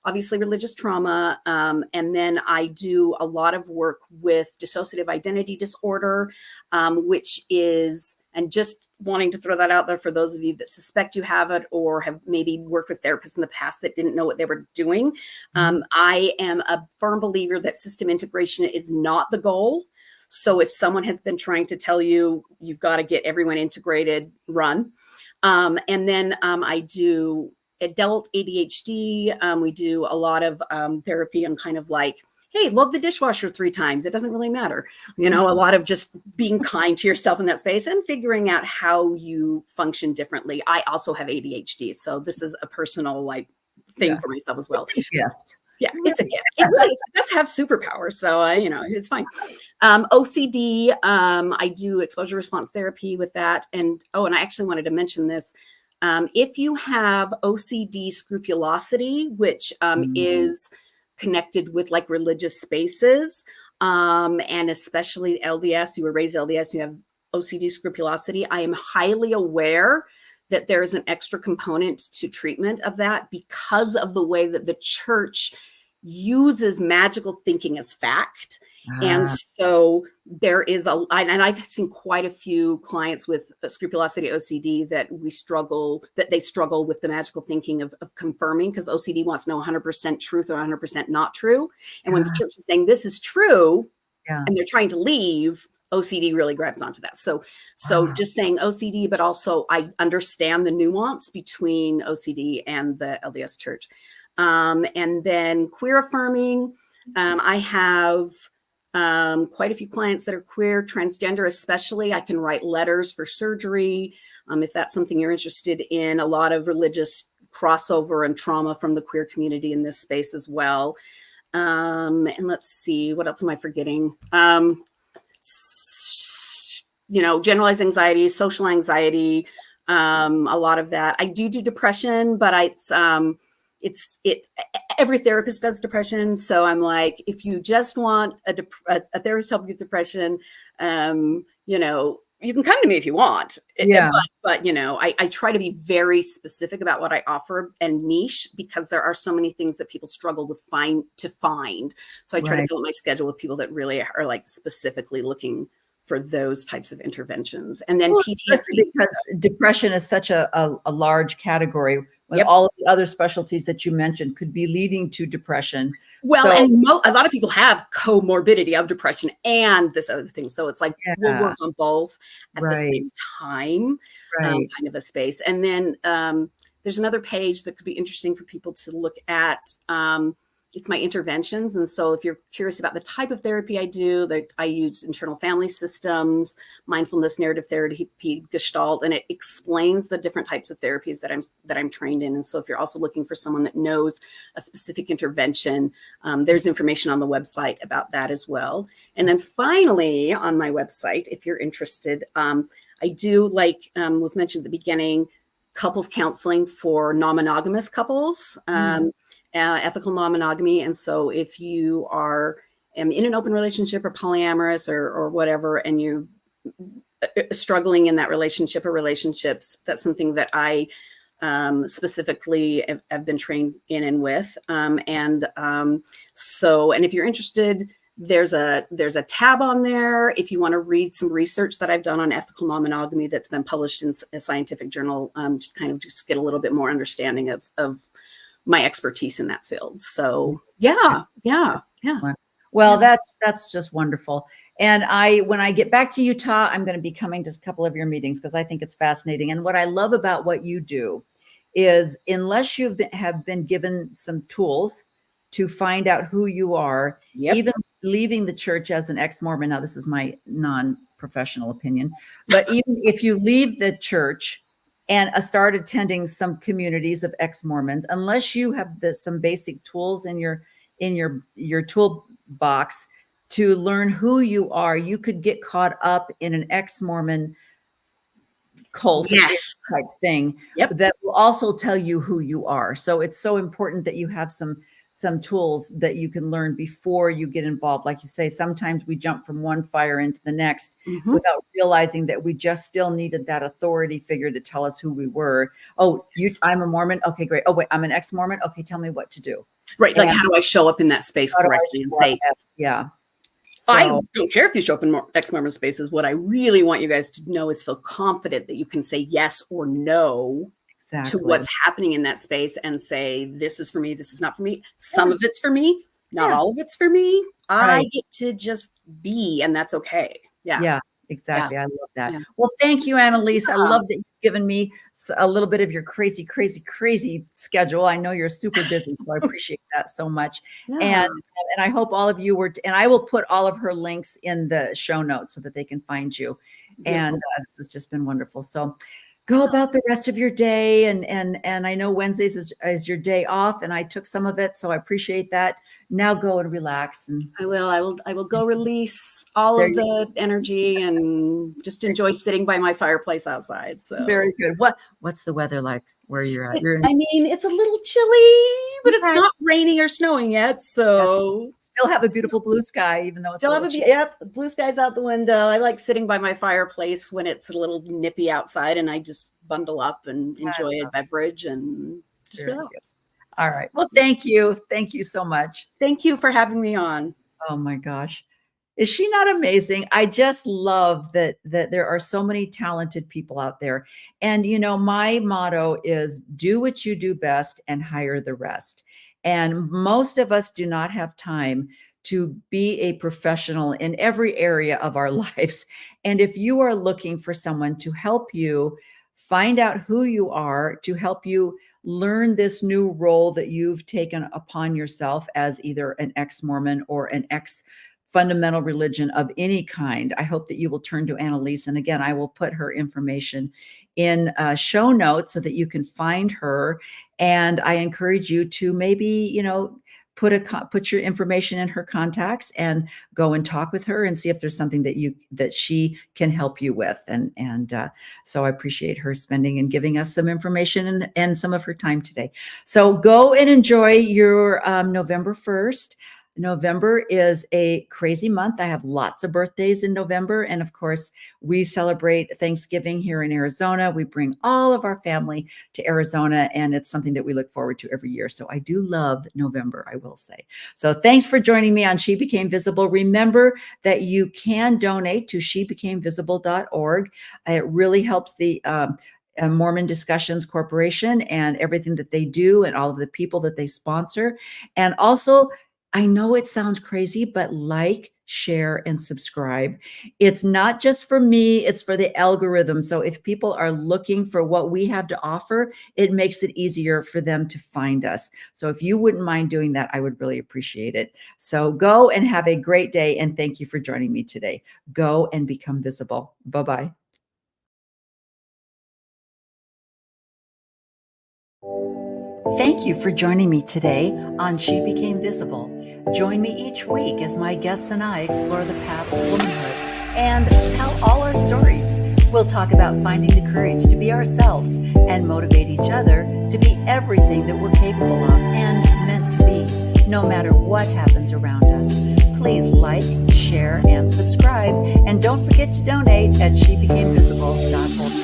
obviously religious trauma. And then I do a lot of work with dissociative identity disorder, which is, and just wanting to throw that out there for those of you that suspect you have it or have maybe worked with therapists in the past that didn't know what they were doing. I am a firm believer that system integration is not the goal. So if someone has been trying to tell you, you've got to get everyone integrated, run. And then I do adult ADHD. We do a lot of therapy on kind of like, hey, load the dishwasher 3 times. It doesn't really matter. A lot of just being kind to yourself in that space and figuring out how you function differently. I also have ADHD. So this is a personal thing for myself as well. It's a gift. Yeah, it's a gift. It does have superpowers. So, it's fine. OCD, I do exposure response therapy with that. And I actually wanted to mention this. If you have OCD scrupulosity, which is connected with religious spaces, and especially LDS, you were raised LDS, you have OCD scrupulosity, I am highly aware that there is an extra component to treatment of that because of the way that the church uses magical thinking as fact. And so there is and I've seen quite a few clients with scrupulosity OCD that they struggle with the magical thinking of confirming, because OCD wants to know 100% truth or 100% not true. And when the church is saying this is true, and they're trying to leave, OCD really grabs onto that. So just saying OCD, but also I understand the nuance between OCD and the LDS church. And then queer affirming, I have quite a few clients that are queer, transgender especially. I can write letters for surgery if that's something you're interested in. A lot of religious crossover and trauma from the queer community in this space as well. And let's see, what else am I forgetting? Generalized anxiety, social anxiety, a lot of that. I do depression, but it's every therapist does depression. So I'm like, if you just want a therapist to help you with depression, you can come to me if you want. But I try to be very specific about what I offer and niche, because there are so many things that people struggle with to find. So I try to fill up my schedule with people that really are specifically looking for those types of interventions. And then PTSD, because depression is such a large category. With all of the other specialties that you mentioned could be leading to depression. Well, and a lot of people have comorbidity of depression and this other thing. So it's we'll work on both at the same time, kind of a space. And then there's another page that could be interesting for people to look at. It's my interventions. And so if you're curious about the type of therapy I do, I use internal family systems, mindfulness, narrative therapy, Gestalt, and it explains the different types of therapies that I'm trained in. And so if you're also looking for someone that knows a specific intervention, there's information on the website about that as well. And then finally, on my website, if you're interested, I do, was mentioned at the beginning, couples counseling for non-monogamous couples. Ethical non-monogamy. And so if you are in an open relationship or polyamorous or whatever, and you're struggling in that relationship or relationships, that's something that I specifically have been trained in and with. And if you're interested, there's a tab on there if you want to read some research that I've done on ethical non-monogamy that's been published in a scientific journal. Just get a little bit more understanding of my expertise in that field. So yeah. Well, that's just wonderful. And when I get back to Utah, I'm going to be coming to a couple of your meetings because I think it's fascinating. And what I love about what you do is, unless you have been given some tools to find out who you are, even leaving the church as an ex-Mormon. Now, this is my non-professional opinion, but even if you leave the church and start attending some communities of ex-Mormons, unless you have some basic tools in your toolbox to learn who you are, you could get caught up in an ex-Mormon cult type thing that will also tell you who you are. So it's so important that you have some tools that you can learn before you get involved. Like you say, sometimes we jump from one fire into the next without realizing that we just still needed that authority figure to tell us who we were. Oh, I'm a Mormon. Okay, great. Oh, wait, I'm an ex-Mormon. Okay, tell me what to do. Right. Like, how do I show up in that space correctly and say, So, I don't care if you show up in ex-Mormon spaces. What I really want you guys to know is feel confident that you can say yes or no to what's happening in that space and say, this is for me, this is not for me. Some of it's for me, not all of it's for me. I get to just be, and that's okay. Yeah, exactly. I love that. Yeah. Well, thank you, Annelise. I love that you've given me a little bit of your crazy schedule. I know you're super busy, so I appreciate that so much. And I hope all of you and I will put all of her links in the show notes so that they can find you. And this has just been wonderful. So go about the rest of your day. And I know Wednesdays is your day off, and I took some of it, so I appreciate that. Now go and relax. And I will go release all of the energy and just enjoy sitting by my fireplace outside. So very good. What's the weather like where you're at? I mean, it's a little chilly, but it's not raining or snowing yet. So still have a beautiful blue sky, even though it's blue skies out the window. I like sitting by my fireplace when it's a little nippy outside, and I just bundle up and enjoy a beverage and just relax. Good. All right. Well, thank you. Thank you so much. Thank you for having me on. Oh my gosh. Is she not amazing? I just love that there are so many talented people out there. And, my motto is do what you do best and hire the rest. And most of us do not have time to be a professional in every area of our lives. And if you are looking for someone to help you find out who you are, to help you learn this new role that you've taken upon yourself as either an ex-Mormon or an ex-fundamental religion of any kind, I hope that you will turn to Annelise. And again, I will put her information in show notes so that you can find her. And I encourage you to maybe, put your information in her contacts and go and talk with her and see if there's something that she can help you with. And so I appreciate her spending and giving us some information and some of her time today. So go and enjoy your November 1st. November is a crazy month. I have lots of birthdays in November. And of course, we celebrate Thanksgiving here in Arizona. We bring all of our family to Arizona, and it's something that we look forward to every year. So I do love November, I will say. So thanks for joining me on She Became Visible. Remember that you can donate to shebecamevisible.org. It really helps the Mormon Discussions Corporation and everything that they do and all of the people that they sponsor. And also, I know it sounds crazy, but like, share, and subscribe. It's not just for me, it's for the algorithm. So if people are looking for what we have to offer, it makes it easier for them to find us. So if you wouldn't mind doing that, I would really appreciate it. So go and have a great day. And thank you for joining me today. Go and become visible. Bye-bye. Thank you for joining me today on She Became Visible. Join me each week as my guests and I explore the path of womanhood and tell all our stories. We'll talk about finding the courage to be ourselves and motivate each other to be everything that we're capable of and meant to be, no matter what happens around us. Please like, share, and subscribe. And don't forget to donate at shebecamevisible.org.